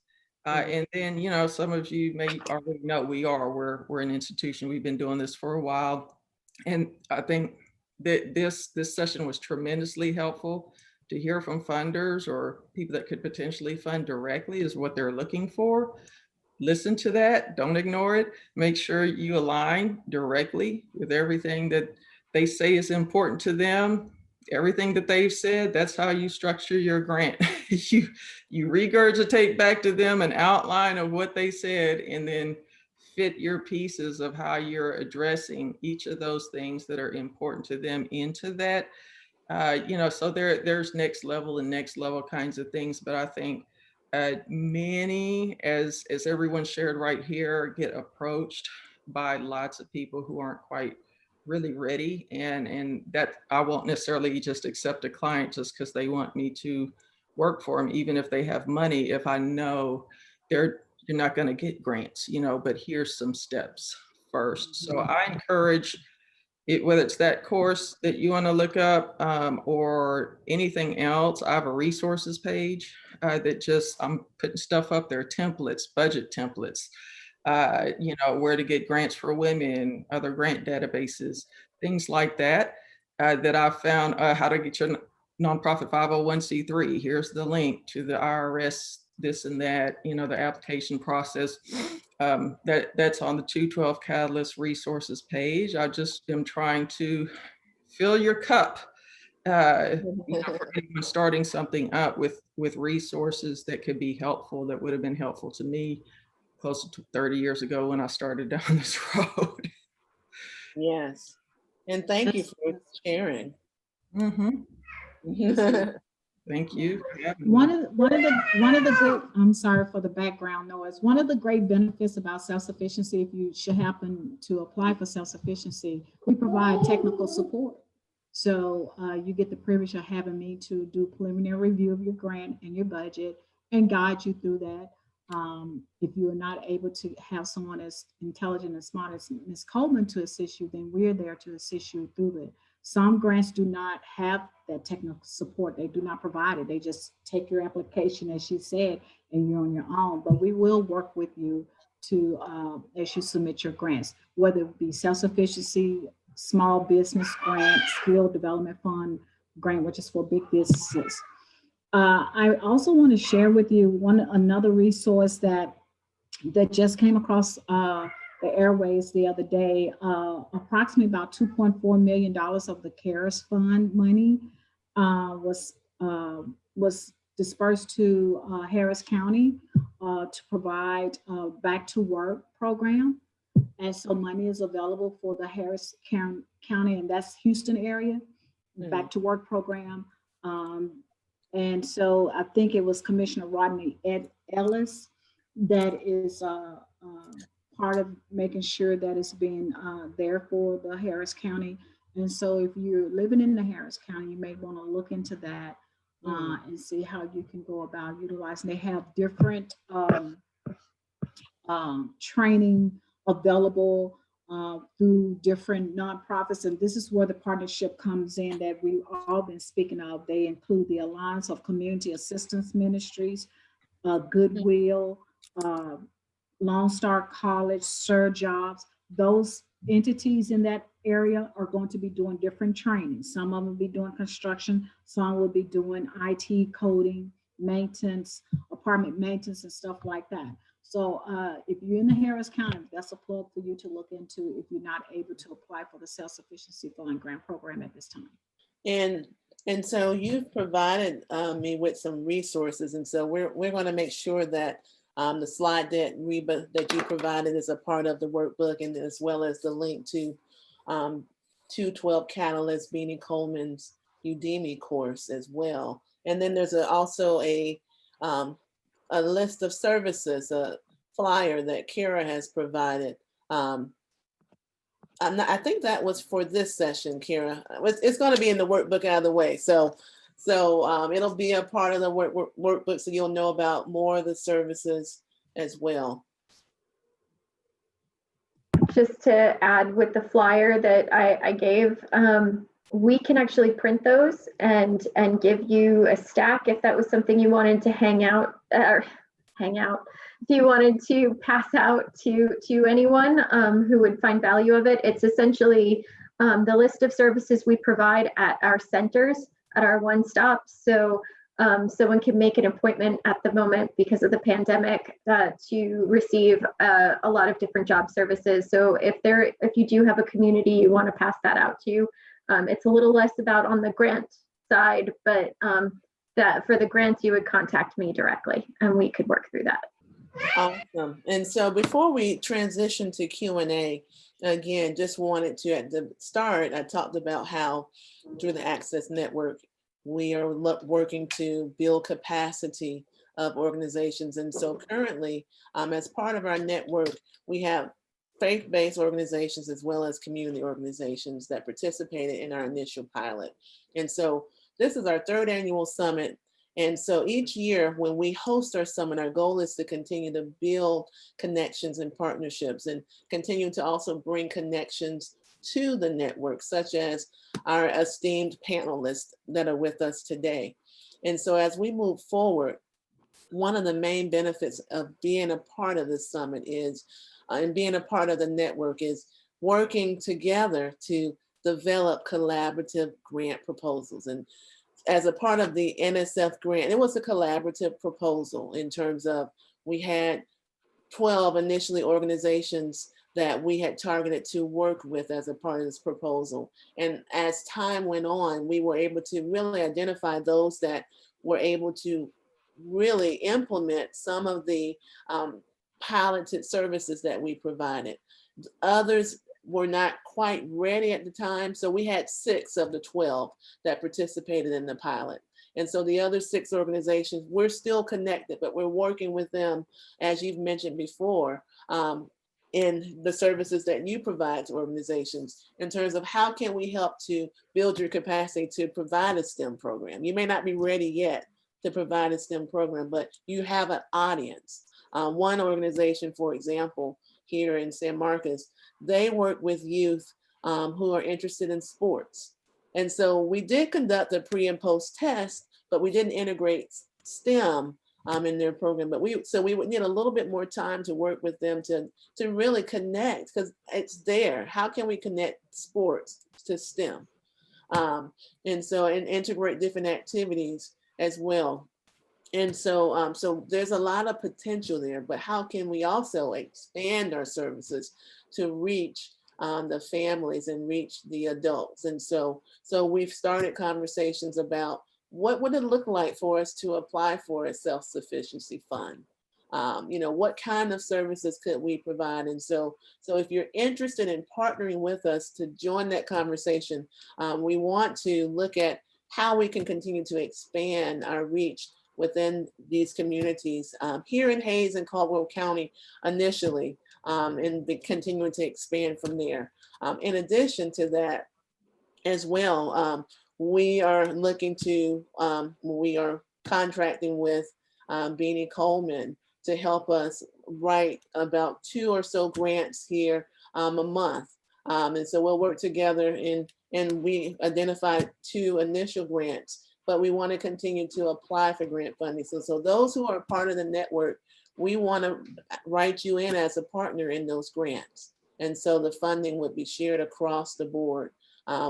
And then, some of you may already know we're an institution. We've been doing this for a while. And I think that this session was tremendously helpful to hear from funders or people that could potentially fund directly is what they're looking for. Listen to that, don't ignore it. Make sure you align directly with everything that they say is important to them. Everything that they've said, that's how you structure your grant. you regurgitate back to them an outline of what they said, and then fit your pieces of how you're addressing each of those things that are important to them into that. So there's next level and next level kinds of things, but I think many, as everyone shared right here, get approached by lots of people who aren't quite really ready, and that I won't necessarily just accept a client just because they want me to work for them, even if they have money, if I know you're not going to get grants, but here's some steps first. So I encourage it, whether it's that course that you want to look up or anything else. I have a resources page that I'm putting stuff up there, templates, budget templates, where to get grants for women, other grant databases, things like that, that I found, how to get your nonprofit 501c3. Here's the link to the IRS, this and that, you know, the application process. That's on the 212 Catalyst resources page. I just am trying to fill your cup, you know, for anyone starting something up with resources that could be helpful, that would have been helpful to me close to 30 years ago when I started down this road. Yes. And thank you for sharing. Thank you. One of the good, I'm sorry for the background noise. One of the great benefits about self-sufficiency, if you should happen to apply for self-sufficiency, we provide technical support. So you get the privilege of having me to do preliminary review of your grant and your budget and guide you through that. If you are not able to have someone as intelligent and smart as Ms. Coleman to assist you, then we're there to assist you through it. Some grants do not have that technical support. They do not provide it. They just take your application, as she said, and you're on your own. But we will work with you to, as you submit your grants, whether it be self-sufficiency, small business grant, skill development fund grant, which is for big businesses. I also want to share with you another resource that just came across the airways the other day. Approximately about $2.4 million of the CARES fund money was dispersed to Harris County to provide back to work program. And so money is available for the Harris County, and that's Houston area, back to work program. And so I think it was Commissioner Rodney Ellis that is part of making sure that it's being there for the Harris County. And so if you're living in the Harris County, you may want to look into that and see how you can go about utilizing. They have different training available through different nonprofits. And this is where the partnership comes in that we've all been speaking of. They include the Alliance of Community Assistance Ministries, Goodwill, Lone Star College, Sir Jobs. Those entities in that area are going to be doing different training. Some of them will be doing construction, some will be doing IT, coding, maintenance, apartment maintenance, and stuff like that. So if you're in the Harris County, that's a plug for you to look into if you're not able to apply for the Self-Sufficiency Fund Grant Program at this time. And so you've provided me with some resources, and so we're going to make sure that the slide deck that you provided is a part of the workbook, and as well as the link to 212 Catalyst, Beanie Coleman's Udemy course as well. And then there's also a list of services, a flyer that Kara has provided. I think that was for this session, Kara. It's going to be in the workbook out of the way. So it'll be a part of the workbook, so you'll know about more of the services as well. Just to add with the flyer that I gave, we can actually print those and give you a stack if that was something you wanted to hang out. If you wanted to pass out to anyone who would find value of it. It's essentially the list of services we provide at our centers, at our one-stop. So someone can make an appointment at the moment because of the pandemic to receive a lot of different job services. So if you do have a community you want to pass that out to, it's a little less about on the grant side, but that for the grants you would contact me directly and we could work through that. Awesome. And so before we transition to Q&A, again, just wanted to, at the start, I talked about how through the ACCESS Network, we are working to build capacity of organizations. And so currently, as part of our network, we have faith-based organizations as well as community organizations that participated in our initial pilot. And so this is our third annual summit. And so each year when we host our summit, our goal is to continue to build connections and partnerships and continue to also bring connections to the network, such as our esteemed panelists that are with us today. And so as we move forward, one of the main benefits of being a part of this summit is, and being a part of the network, is working together to develop collaborative grant proposals. And as a part of the NSF grant, it was a collaborative proposal in terms of, we had 12 initially organizations that we had targeted to work with as a part of this proposal. And as time went on, we were able to really identify those that were able to really implement some of the piloted services that we provided. Others were not quite ready at the time. So we had 6 of the 12 that participated in the pilot. And so the other 6 organizations, we're still connected, but we're working with them, as you've mentioned before, in the services that you provide to organizations in terms of how can we help to build your capacity to provide a STEM program. You may not be ready yet to provide a STEM program, but you have an audience. One organization, for example, here in San Marcos, they work with youth who are interested in sports. And so we did conduct a pre and post test, but we didn't integrate STEM in their program. But we would need a little bit more time to work with them to really connect, because it's there. How can we connect sports to STEM? And integrate different activities as well. And so, so there's a lot of potential there, but how can we also expand our services to reach the families and reach the adults? And so we've started conversations about what would it look like for us to apply for a self-sufficiency fund? What kind of services could we provide? And so if you're interested in partnering with us to join that conversation, we want to look at how we can continue to expand our reach within these communities here in Hays and Caldwell County initially, and be continuing to expand from there. In addition to that as well, we are contracting with Beanie Coleman to help us write about 2 or so grants here a month. And so we'll work together and we identified 2 initial grants, but we want to continue to apply for grant funding. So those who are part of the network, we want to write you in as a partner in those grants. And so the funding would be shared across the board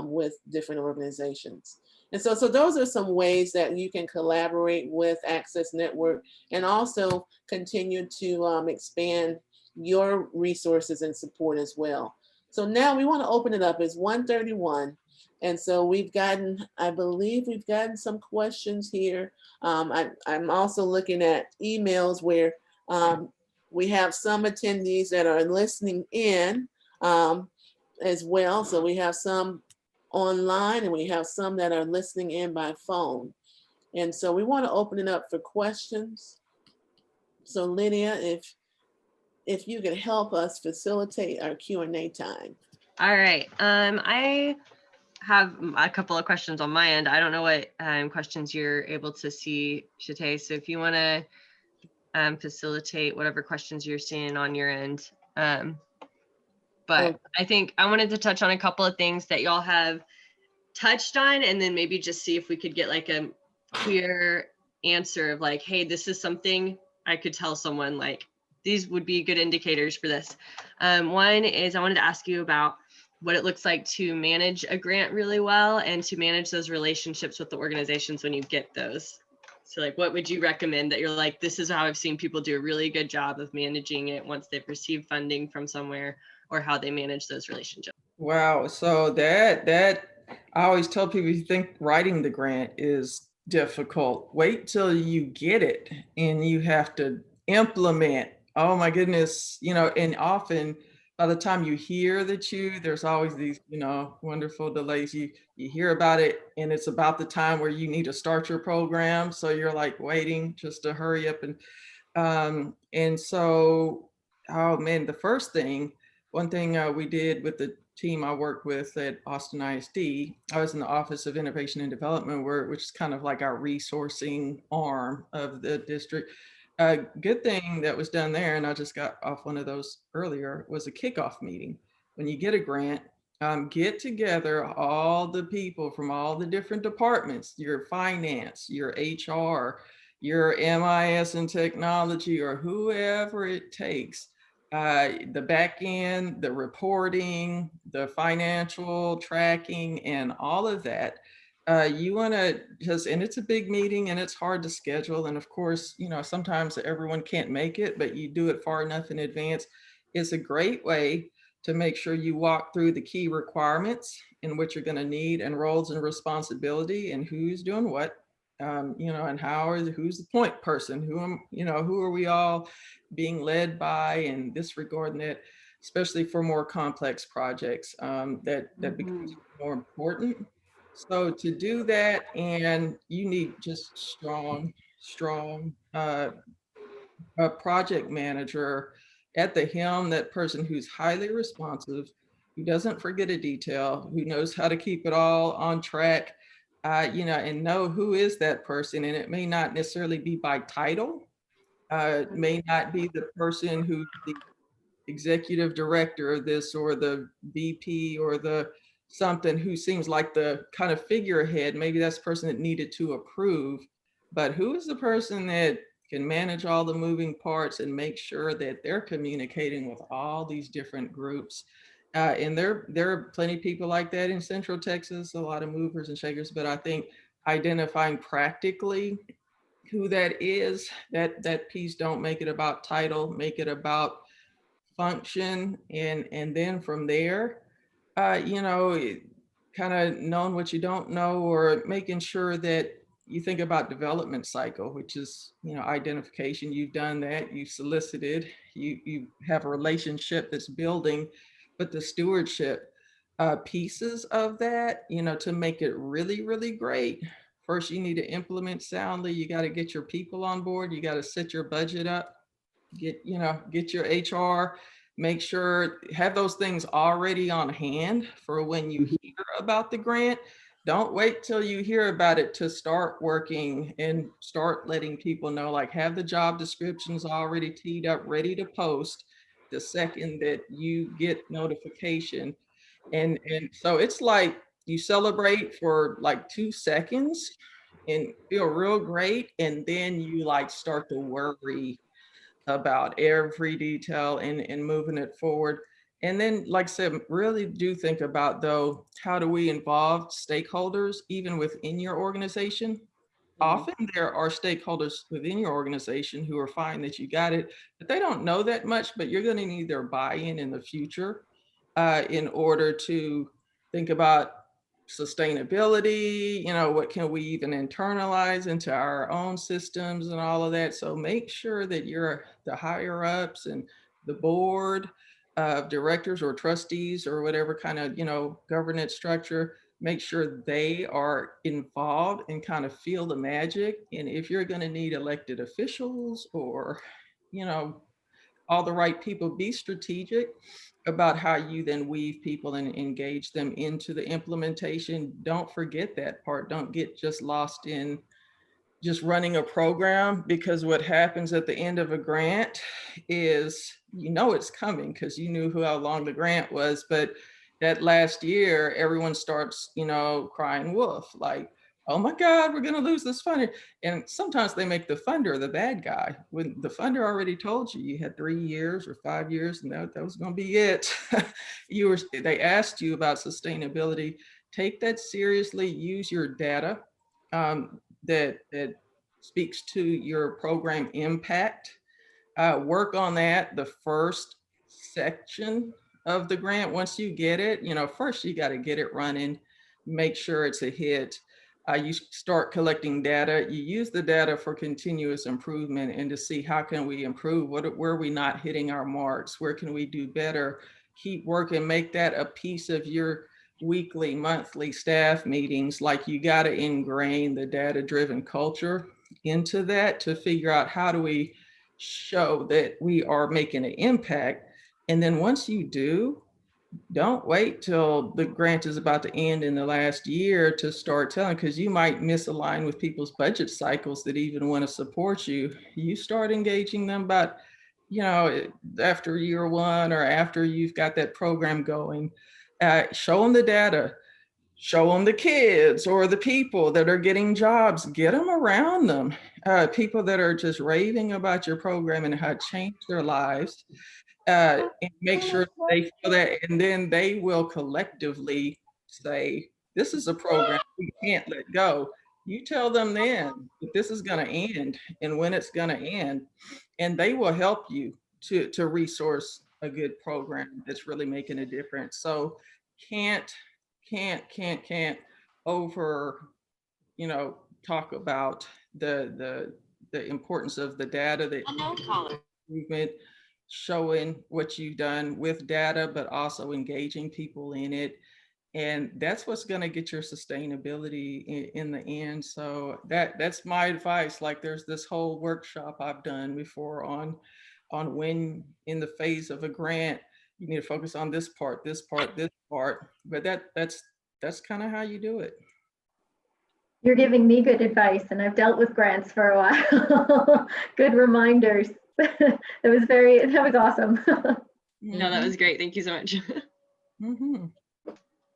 with different organizations. And so those are some ways that you can collaborate with ACCESS Network and also continue to expand your resources and support as well. So now we want to open it up. It's 1:31. And so I believe we've gotten some questions here. I'm also looking at emails where we have some attendees that are listening in as well. So we have some online and we have some that are listening in by phone. And so we want to open it up for questions. So Lydia, if you could help us facilitate our Q&A time. All right. I have a couple of questions on my end. I don't know what questions you're able to see, Shatay. So if you want to facilitate whatever questions you're seeing on your end. But I think I wanted to touch on a couple of things that y'all have touched on, and then maybe just see if we could get like a clear answer of like, hey, this is something I could tell someone, like these would be good indicators for this. One is I wanted to ask you about what it looks like to manage a grant really well and to manage those relationships with the organizations when you get those. So like, what would you recommend that you're like, this is how I've seen people do a really good job of managing it once they've received funding from somewhere, or how they manage those relationships? Wow. So that I always tell people, you think writing the grant is difficult, wait till you get it and you have to implement. Oh my goodness, and often by the time you hear there's always these, wonderful delays. You hear about it and it's about the time where you need to start your program. So you're like waiting just to hurry up. And so, oh man, one thing we did with the team I worked with at Austin ISD, I was in the Office of Innovation and Development, which is kind of like our resourcing arm of the district. A good thing that was done there, and I just got off one of those earlier, was a kickoff meeting. When you get a grant, get together all the people from all the different departments, your finance, your HR, your MIS and technology, or whoever it takes, the back end, the reporting, the financial tracking, and all of that. You want to just, and it's a big meeting and it's hard to schedule. And of course, you know, sometimes everyone can't make it, but you do it far enough in advance. It's a great way to make sure you walk through the key requirements and what you're going to need and roles and responsibility and who's doing what, you know, and who's the point person, you know, who are we all being led by and this regard and that, especially for more complex projects that becomes more important. So to do that, and you need just strong a project manager at the helm, that person who's highly responsive, who doesn't forget a detail, who knows how to keep it all on track, you know, and know who is that person. And it may not necessarily be by title, it may not be the person who's the executive director of this or the VP or the something who seems like the kind of figurehead. Maybe that's the person that needed to approve, but who is the person that can manage all the moving parts and make sure that they're communicating with all these different groups. And there are plenty of people like that in Central Texas, a lot of movers and shakers, but I think identifying practically who that is, that piece, don't make it about title, make it about function, and then from there, you know, kind of knowing what you don't know, or making sure that you think about development cycle, which is, you know, identification. You've done that, you solicited, you have a relationship that's building, but the stewardship pieces of that, you know, to make it really, really great. First, you need to implement soundly. You got to get your people on board. You got to set your budget up, get your HR, make sure, have those things already on hand for when you hear about the grant. Don't wait till you hear about it to start working and start letting people know, like have the job descriptions already teed up, ready to post the second that you get notification. And so it's like you celebrate for like 2 seconds and feel real great. And then you like start to worry about every detail and moving it forward. And then, like I said, really do think about, though, how do we involve stakeholders even within your organization? Often there are stakeholders within your organization who are fine that you got it, but they don't know that much, but you're going to need their buy-in in the future in order to think about sustainability, you know, what can we even internalize into our own systems and all of that. So make sure that you're the higher ups and the board of directors or trustees or whatever kind of, you know, governance structure, make sure they are involved and kind of feel the magic. And if you're going to need elected officials or, you know, all the right people, be strategic about how you then weave people and engage them into the implementation. Don't forget that part. Don't get just lost in just running a program, because what happens at the end of a grant is, you know, it's coming because you knew how long the grant was, but that last year everyone starts, you know, crying wolf, like, oh my God, we're going to lose this funding. And sometimes they make the funder the bad guy when the funder already told you you had 3 years or 5 years and that was going to be it. They asked you about sustainability. Take that seriously. Use your data that speaks to your program impact. Work on that the first section of the grant. Once you get it, you know, first you got to get it running, make sure it's a hit. You start collecting data. You use the data for continuous improvement and to see how can we improve, where are we not hitting our marks, where can we do better. Keep working, make that a piece of your weekly, monthly staff meetings. Like, you got to ingrain the data-driven culture into that to figure out how do we show that we are making an impact. And then once you do, don't wait till the grant is about to end in the last year to start telling, because you might misalign with people's budget cycles that even want to support you. You start engaging them about, you know, after year one or after you've got that program going, show them the data, show them the kids or the people that are getting jobs, get them around them, people that are just raving about your program and how it changed their lives. And make sure they feel that, and then they will collectively say, this is a program we can't let go. You tell them then that this is going to end and when it's going to end, and they will help you to resource a good program that's really making a difference. So can't over, talk about the importance of the data, the movement, showing what you've done with data, but also engaging people in it. And that's what's going to get your sustainability in the end. So that's my advice. Like, there's this whole workshop I've done before on when in the phase of a grant, you need to focus on this part, this part, this part. But that's kind of how you do it. You're giving me good advice, and I've dealt with grants for a while. Good reminders. That was awesome. No, that was great. Thank you so much.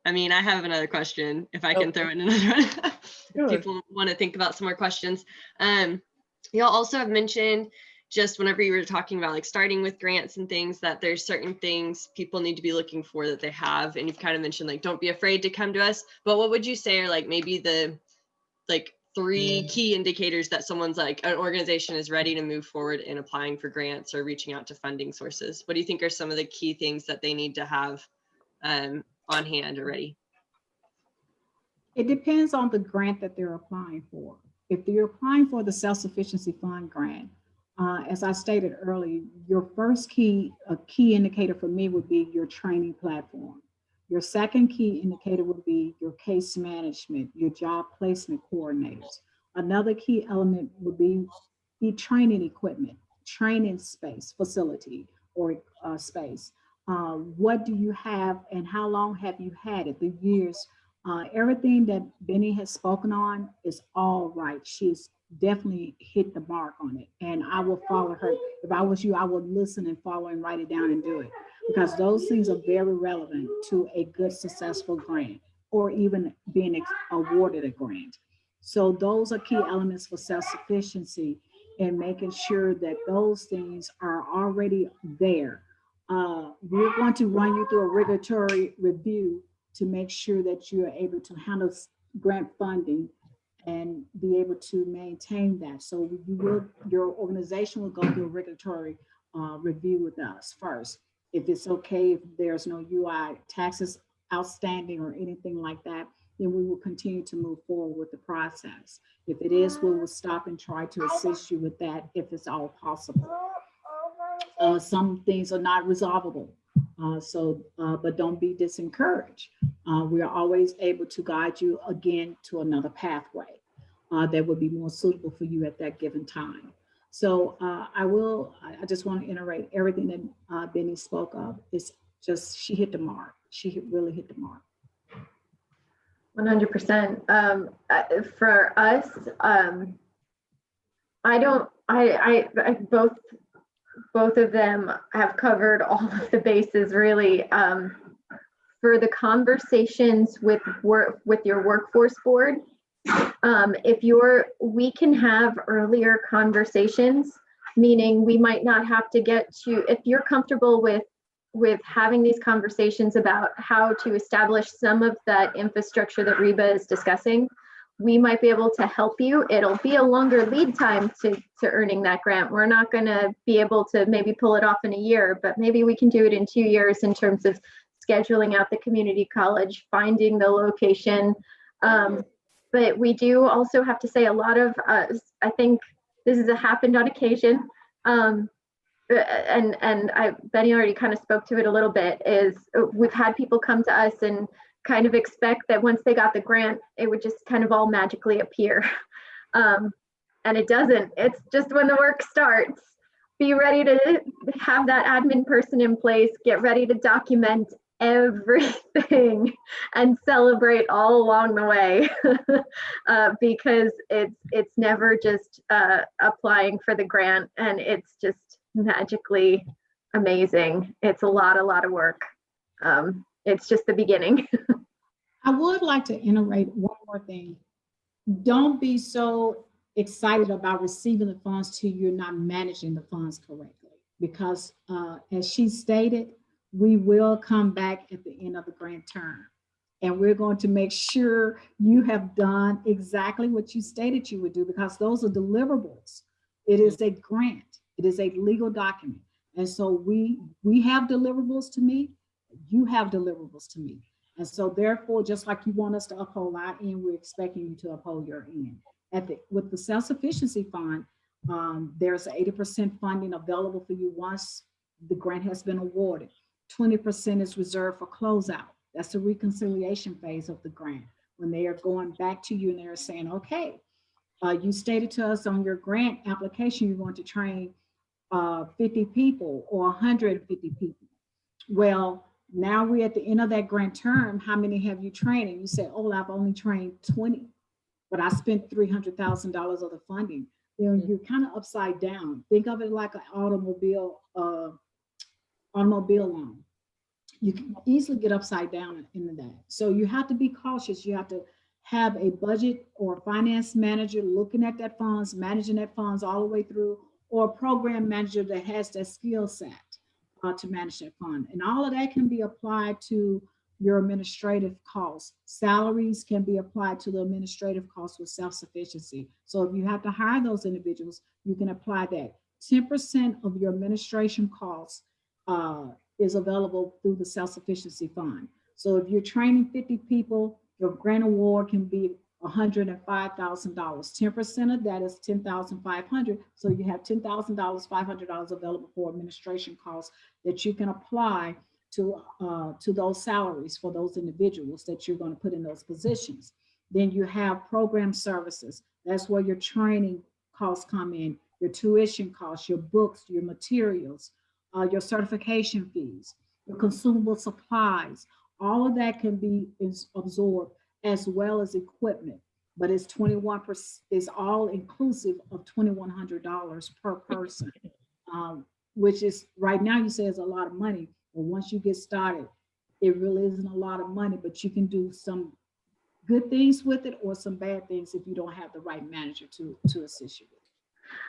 I mean, I have another question if I can throw in another one. If people want to think about some more questions. Y'all also have mentioned, just whenever you were talking about like starting with grants and things, that there's certain things people need to be looking for that they have. And you've kind of mentioned like, don't be afraid to come to us. But what would you say are like maybe the like 3 key indicators that someone's like, an organization is ready to move forward in applying for grants or reaching out to funding sources? What do you think are some of the key things that they need to have on hand already? It depends on the grant that they're applying for. If you're applying for the Self-Sufficiency Fund grant, as I stated earlier, your first key indicator for me would be your training platform. Your second key indicator would be your case management, your job placement coordinators. Another key element would be the training equipment, training space, facility, or space. What do you have and how long have you had it? The years, everything that Benny has spoken on is all right. She's definitely hit the mark on it. And I will follow her. If I was you, I would listen and follow and write it down and do it, because those things are very relevant to a good, successful grant or even being awarded a grant. So those are key elements for self-sufficiency, and making sure that those things are already there. We're going to run you through a regulatory review to make sure that you are able to handle grant funding and be able to maintain that. So your organization will go through a regulatory review with us first. If it's okay, if there's no UI taxes outstanding or anything like that, then we will continue to move forward with the process. If it is, we will stop and try to assist you with that if it's all possible. Some things are not resolvable, but don't be discouraged. We are always able to guide you again to another pathway that would be more suitable for you at that given time. So I just want to reiterate everything that Benny spoke of. It's just, she hit the mark. She really hit the mark. 100%. For us, both of them have covered all of the bases really. For the conversations with your workforce board, we can have earlier conversations, meaning we might not have to get to, if you're comfortable with having these conversations about how to establish some of that infrastructure that Reba is discussing, we might be able to help you. It'll be a longer lead time to earning that grant. We're not going to be able to maybe pull it off in a year, but maybe we can do it in 2 years in terms of scheduling out the community college, finding the location. But we do also have to say a lot of, I think this has happened on occasion, Benny already kind of spoke to it a little bit, is we've had people come to us and kind of expect that once they got the grant, it would just kind of all magically appear. And it doesn't. It's just when the work starts, be ready to have that admin person in place, get ready to document everything and celebrate all along the way. Because it's never just applying for the grant and it's just magically amazing. It's a lot of work. It's just the beginning. I would like to iterate one more thing. Don't be so excited about receiving the funds till you're not managing the funds correctly, because as she stated, we will come back at the end of the grant term And we're going to make sure you have done exactly what you stated you would do, because those are deliverables. It is a grant. It is a legal document. And so we have deliverables to meet. You have deliverables to meet. And so therefore, just like you want us to uphold our end, we're expecting you to uphold your end. With the self-sufficiency fund, there's 80% funding available for you once the grant has been awarded. 20% is reserved for closeout. That's the reconciliation phase of the grant, when they are going back to you and they're saying, okay, you stated to us on your grant application you're going to train 50 people or 150 people. Well, now we're at the end of that grant term. How many have you trained? And you say, oh, I've only trained 20, but I spent $300,000 of the funding. Then you're kind of upside down. Think of it like an automobile loan. You can easily get upside down into that. So you have to be cautious. You have to have a budget or a finance manager looking at that funds, managing that funds all the way through, or a program manager that has that skill set to manage that fund. And all of that can be applied to your administrative costs. Salaries can be applied to the administrative costs with self-sufficiency. So if you have to hire those individuals, you can apply that. 10% of your administration costs is available through the self-sufficiency fund. So if you're training 50 people, your grant award can be $105,000. 10% of that is $10,500. So you have $10,000, $500 available for administration costs that you can apply to those salaries for those individuals that you're going to put in those positions. Then you have program services. That's where your training costs come in, your tuition costs, your books, your materials, your certification fees, your consumable supplies. All of that can be absorbed, as well as equipment, but it's 21%, is all inclusive of $2,100 per person, which is right now you say is a lot of money, but once you get started, it really isn't a lot of money, but you can do some good things with it or some bad things if you don't have the right manager to assist you with.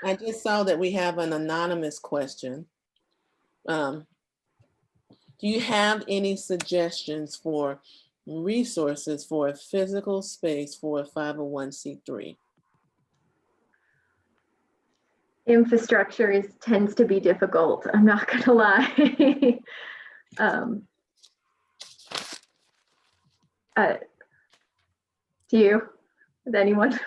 I just saw that we have an anonymous question. Do you have any suggestions for resources for a physical space for a 501c3? Infrastructure tends to be difficult. I'm not going to lie. Do you? With anyone?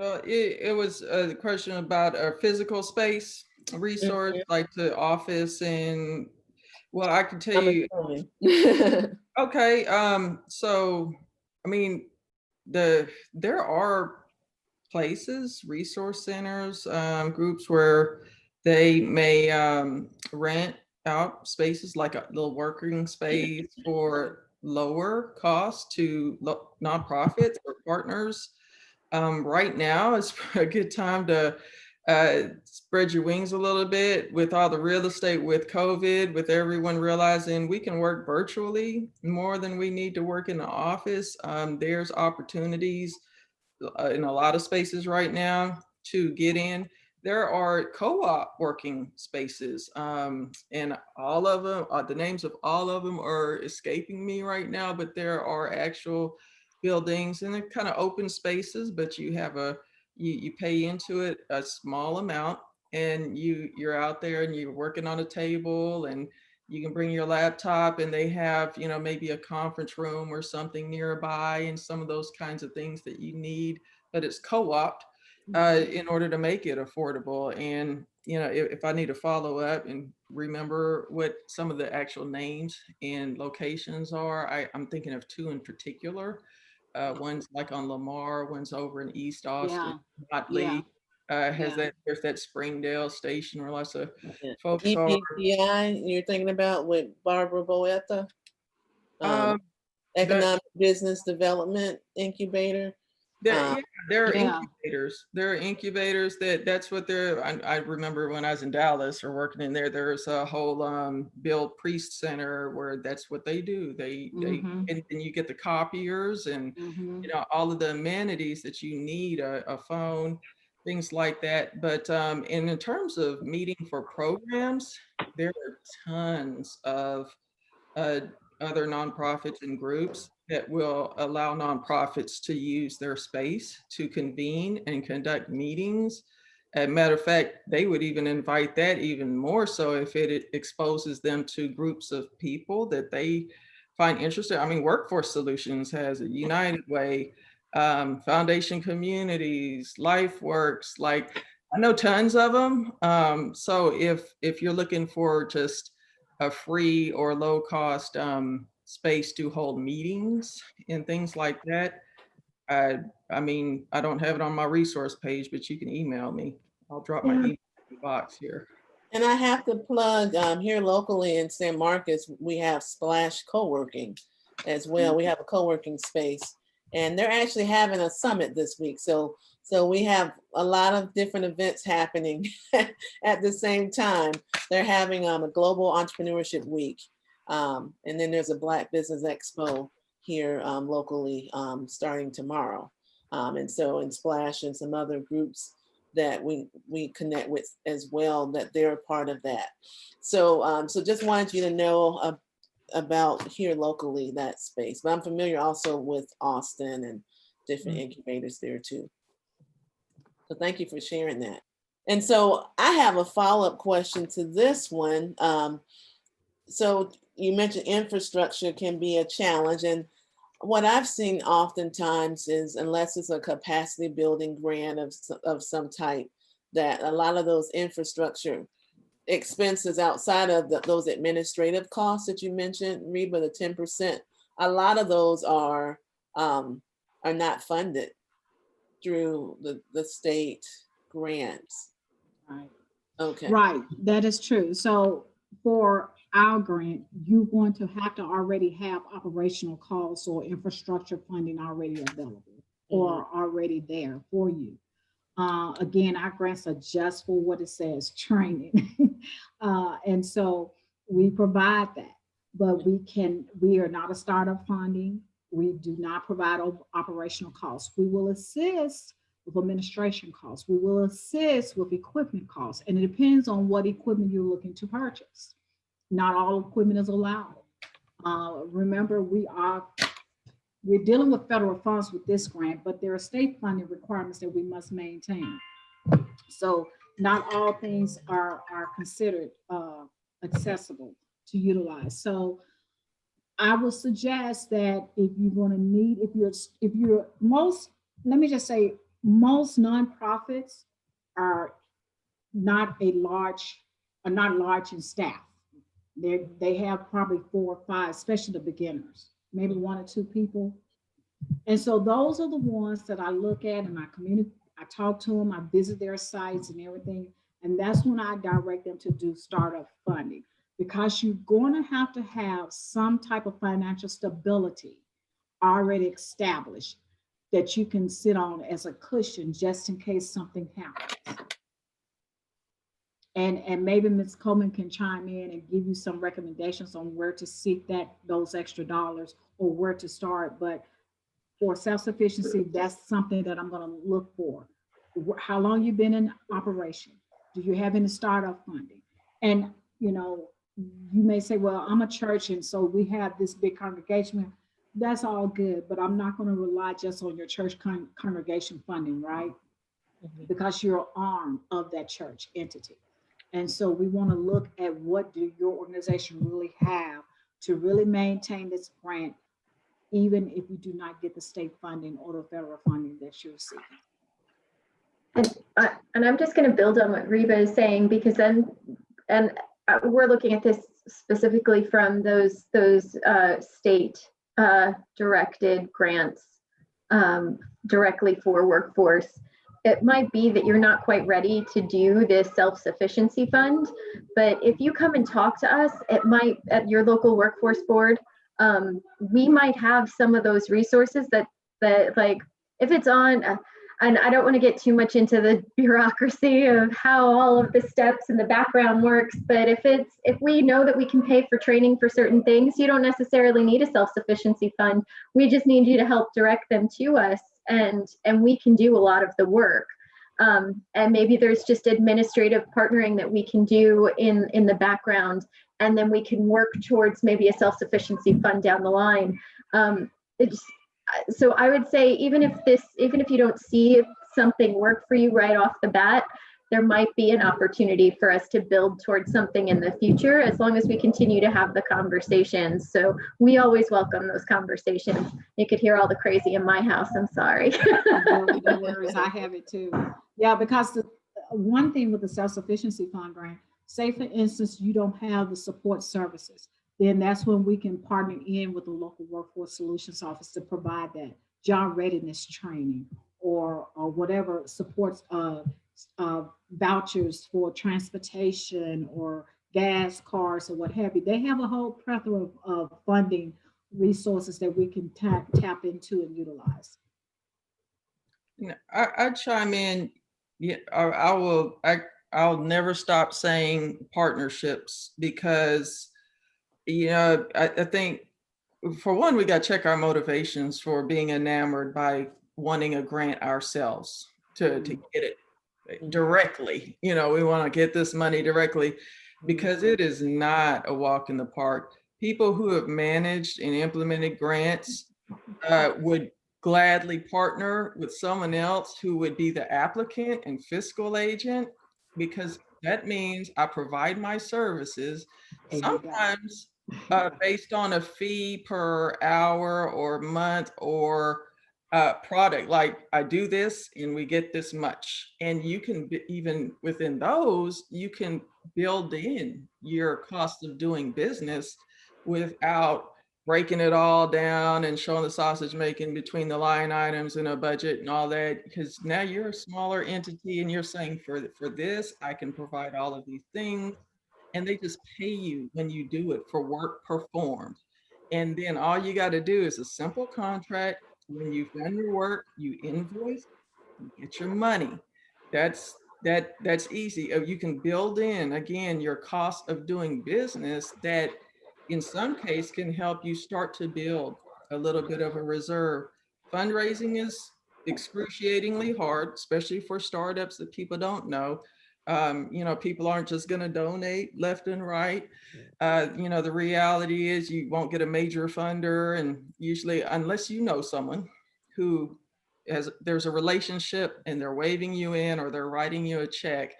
It was a question about a physical space resource, like the office, and well, I can tell you. Okay, so I mean, there are places, resource centers, groups where they may rent out spaces like a little working space for lower cost to nonprofits or partners. Right now is a good time to spread your wings a little bit with all the real estate with COVID, with everyone realizing we can work virtually more than we need to work in the office. There's opportunities in a lot of spaces right now to get in. There are co-op working spaces, and all of them, the names of all of them are escaping me right now, but there are actual buildings and they're kind of open spaces, but you have you pay into it a small amount, and you're out there and you're working on a table, and you can bring your laptop, and they have, you know, maybe a conference room or something nearby and some of those kinds of things that you need, but it's co-opted in order to make it affordable. And, you know, if I need to follow up and remember what some of the actual names and locations are, I'm thinking of two in particular. One's like on Lamar, one's over in East Austin, Motley. There's that Springdale station where lots of folks are. EPCI, you're thinking about with Barbara Boetta, Economic Business Development Incubator. There are incubators. There are incubators that's what they're. I remember when I was in Dallas or working in there, there's a whole Bill Priest Center where that's what they do. They and you get the copiers and you know, all of the amenities that you need, a phone, things like that. But and in terms of meeting for programs, there are tons of other nonprofits and groups that will allow nonprofits to use their space to convene and conduct meetings. As a matter of fact, they would even invite that even more so if it exposes them to groups of people that they find interested. I mean, Workforce Solutions has a United Way, Foundation Communities, LifeWorks, like I know tons of them. So if you're looking for just a free or low cost space to hold meetings and things like that, I mean, I don't have it on my resource page, but you can email me. I'll drop my Yeah. email box here. And I have to plug here locally in San Marcos, we have Splash Co-working as well. We have a co-working space, and they're actually having a summit this week. So we have a lot of different events happening at the same time. They're having a Global Entrepreneurship Week, and then there's a Black Business Expo here locally starting tomorrow. And so in Splash and some other groups that we connect with as well, that they're a part of that. So just wanted you to know about here locally, that space. But I'm familiar also with Austin and different incubators there too. So thank you for sharing that. And so I have a follow-up question to this one. So you mentioned infrastructure can be a challenge, and what I've seen oftentimes is, unless it's a capacity building grant of some type, that a lot of those infrastructure expenses outside of those administrative costs that you mentioned, Reba, the 10%, a lot of those are not funded through the state grants. Right. Okay. Right, that is true. So for our grant, you're going to have to already have operational costs or infrastructure funding already available or already there for you. Again, our grants are just for what it says, training. And so we provide that, but we are not a startup funding. We do not provide operational costs. We will assist with administration costs. We will assist with equipment costs. And it depends on what equipment you're looking to purchase. Not all equipment is allowed. Remember, we're dealing with federal funds with this grant, but there are state funding requirements that we must maintain. So not all things are considered accessible to utilize. So I would suggest that if you're going to need, let me just say, most nonprofits are not large in staff. They have probably 4 or 5, especially the beginners, maybe 1 or 2 people. And so those are the ones that I look at and I talk to them, I visit their sites and everything. And that's when I direct them to do startup funding, because you're going to have some type of financial stability already established that you can sit on as a cushion just in case something happens. And maybe Ms. Coleman can chime in and give you some recommendations on where to seek those extra dollars or where to start. But for self-sufficiency, that's something that I'm going to look for. How long you've been in operation? Do you have any startup funding? And you may say, well, I'm a church and so we have this big congregation. That's all good, but I'm not going to rely just on your church congregation funding, right? Because you're an arm of that church entity. And so we want to look at what do your organization really have to really maintain this grant, even if you do not get the state funding or the federal funding that you're seeking. And I'm just going to build on what Reba is saying, because we're looking at this specifically from those state directed grants directly for workforce. It might be that you're not quite ready to do this self-sufficiency fund, but if you come and talk to us, at your local workforce board, we might have some of those resources that like, if it's on, and I don't want to get too much into the bureaucracy of how all of the steps in the background works, but if we know that we can pay for training for certain things, you don't necessarily need a self-sufficiency fund. We just need you to help direct them to us, and we can do a lot of the work. And maybe there's just administrative partnering that we can do in the background and then we can work towards maybe a self-sufficiency fund down the line. So I would say, even if you don't see something work for you right off the bat, there might be an opportunity for us to build towards something in the future, as long as we continue to have the conversations. So we always welcome those conversations. You could hear all the crazy in my house. I'm sorry. No worries, I have it too. Yeah, because the one thing with the self-sufficiency fund grant, say for instance, you don't have the support services, then that's when we can partner in with the local workforce solutions office to provide that job readiness training or whatever supports vouchers for transportation or gas cars or what have you. They have a whole plethora of funding resources that we can tap into and utilize. I chime in. Yeah, I'll never stop saying partnerships, because, I think, for one, we got to check our motivations for being enamored by wanting a grant ourselves to get it directly. We want to get this money directly, because it is not a walk in the park. People who have managed and implemented grants would gladly partner with someone else who would be the applicant and fiscal agent, because that means I provide my services, sometimes based on a fee per hour or month or product. Like, I do this and we get this much. And you can even within those, you can build in your cost of doing business without breaking it all down and showing the sausage making between the line items and a budget and all that, because now you're a smaller entity and you're saying, for this, I can provide all of these things. And they just pay you when you do it for work performed. And then all you got to do is a simple contract. When you've done your work, you invoice, you get your money. That's easy. You can build in, again, your cost of doing business that in some case can help you start to build a little bit of a reserve. Fundraising is excruciatingly hard, especially for startups that people don't know. People aren't just going to donate left and right. The reality is you won't get a major funder, and usually, unless you know someone who there's a relationship and they're waving you in or they're writing you a check,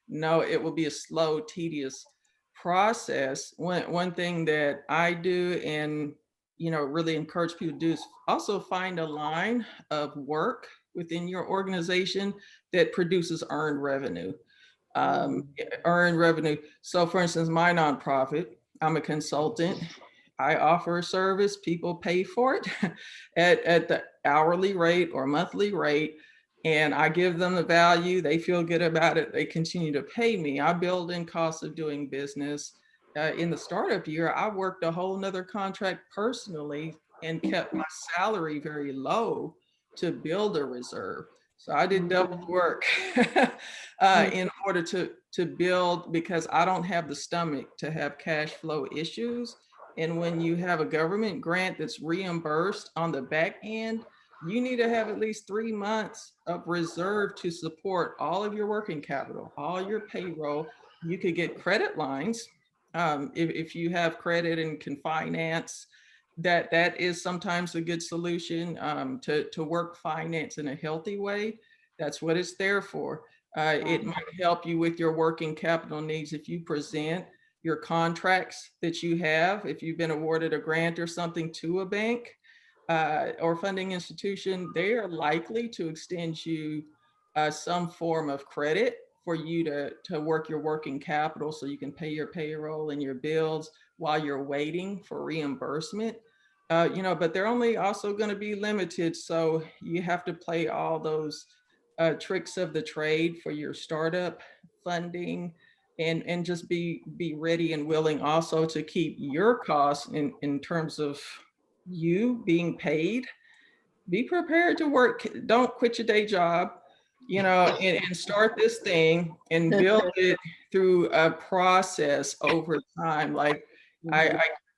no, it will be a slow, tedious process. One thing that I do and really encourage people to do is also find a line of work within your organization that produces earned revenue. Earned revenue. So for instance, my nonprofit, I'm a consultant. I offer a service, people pay for it at the hourly rate or monthly rate, and I give them the value. They feel good about it. They continue to pay me. I build in costs of doing business. In the startup year, I worked a whole nother contract personally and kept my salary very low to build a reserve. So I did double work in order to build, because I don't have the stomach to have cash flow issues. And when you have a government grant that's reimbursed on the back end, you need to have at least 3 months of reserve to support all of your working capital, all your payroll. You could get credit lines if you have credit and can finance. That is sometimes a good solution to work finance in a healthy way. That's what it's there for. It might help you with your working capital needs if you present your contracts that you have, if you've been awarded a grant or something to a bank or funding institution. They are likely to extend you some form of credit for you to work your working capital so you can pay your payroll and your bills while you're waiting for reimbursement. But they're only also going to be limited. So you have to play all those tricks of the trade for your startup funding, and just be ready and willing also to keep your costs in terms of you being paid. Be prepared to work. Don't quit your day job, and start this thing and build it through a process over time. Like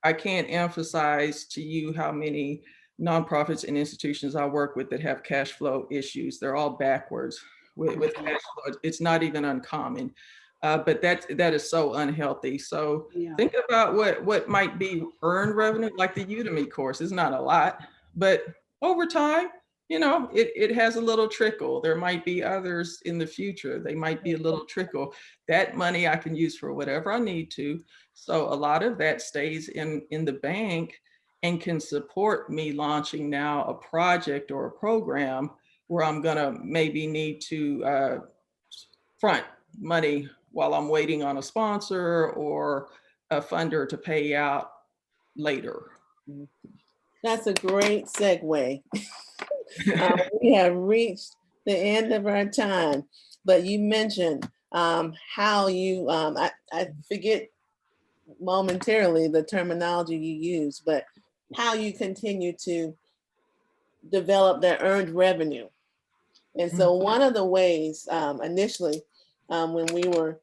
I can't emphasize to you how many nonprofits and institutions I work with that have cash flow issues. They're all backwards with cash flow. It's not even uncommon. But that is so unhealthy. So Yeah. think about what might be earned revenue, like the Udemy course is not a lot, but over time, you know, it has a little trickle. There might be others in the future. They might be a little trickle. That money I can use for whatever I need to. So a lot of that stays in the bank and can support me launching now a project or a program where I'm gonna maybe need to front money while I'm waiting on a sponsor or a funder to pay out later. That's a great segue. We have reached the end of our time, but you mentioned how you, I forget momentarily the terminology you use, but how you continue to develop that earned revenue. And so one of the ways initially, when we were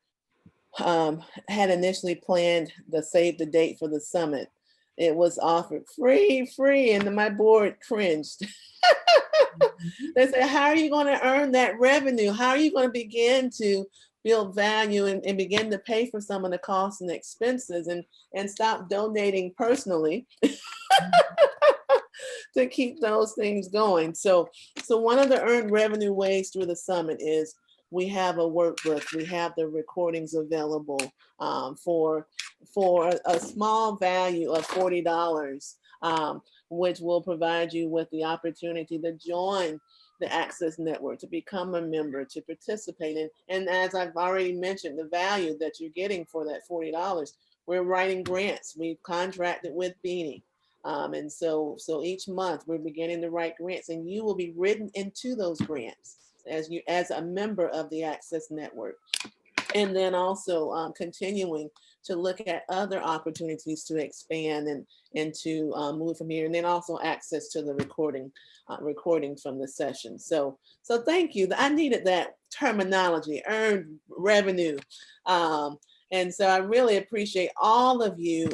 had initially planned the save the date for the summit, it was offered free, and my board cringed. They said, how are you going to earn that revenue? How are you going to begin to build value and begin to pay for some of the costs and expenses and stop donating personally to keep those things going? So one of the earned revenue ways through the summit is we have a workbook. We have the recordings available for a small value of $40, which will provide you with the opportunity to join the ACCESS Network, to become a member, to participate in. And as I've already mentioned, the value that you're getting for that $40, we're writing grants. We've contracted with Beanie. And so each month we're beginning to write grants, and you will be written into those grants as a member of the ACCESS Network. And then also continuing to look at other opportunities to expand and to move from here, and then also access to the recordings from the session. So thank you. I needed that terminology, earned revenue. And so I really appreciate all of you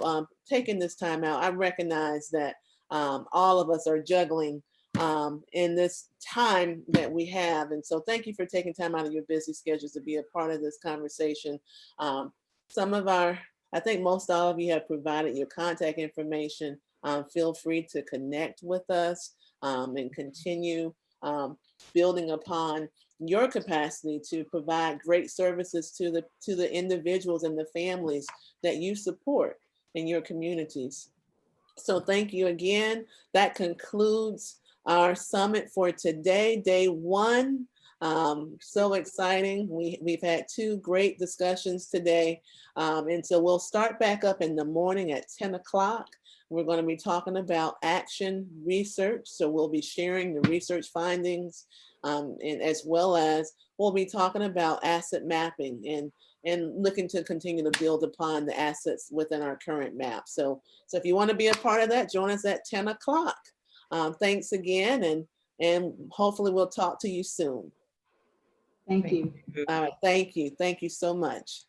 taking this time out. I recognize that all of us are juggling in this time that we have. And so thank you for taking time out of your busy schedules to be a part of this conversation. I think most all of you have provided your contact information. Feel free to connect with us and continue building upon your capacity to provide great services to the individuals and the families that you support in your communities. So thank you again. That concludes our summit for today, day one. So exciting. We've had two great discussions today. And so we'll start back up in the morning at 10 o'clock. We're going to be talking about action research. So we'll be sharing the research findings, and as well as we'll be talking about asset mapping and looking to continue to build upon the assets within our current map. So if you want to be a part of that, join us at 10 o'clock. Thanks again, and hopefully we'll talk to you soon. Thank you. All right, thank you so much.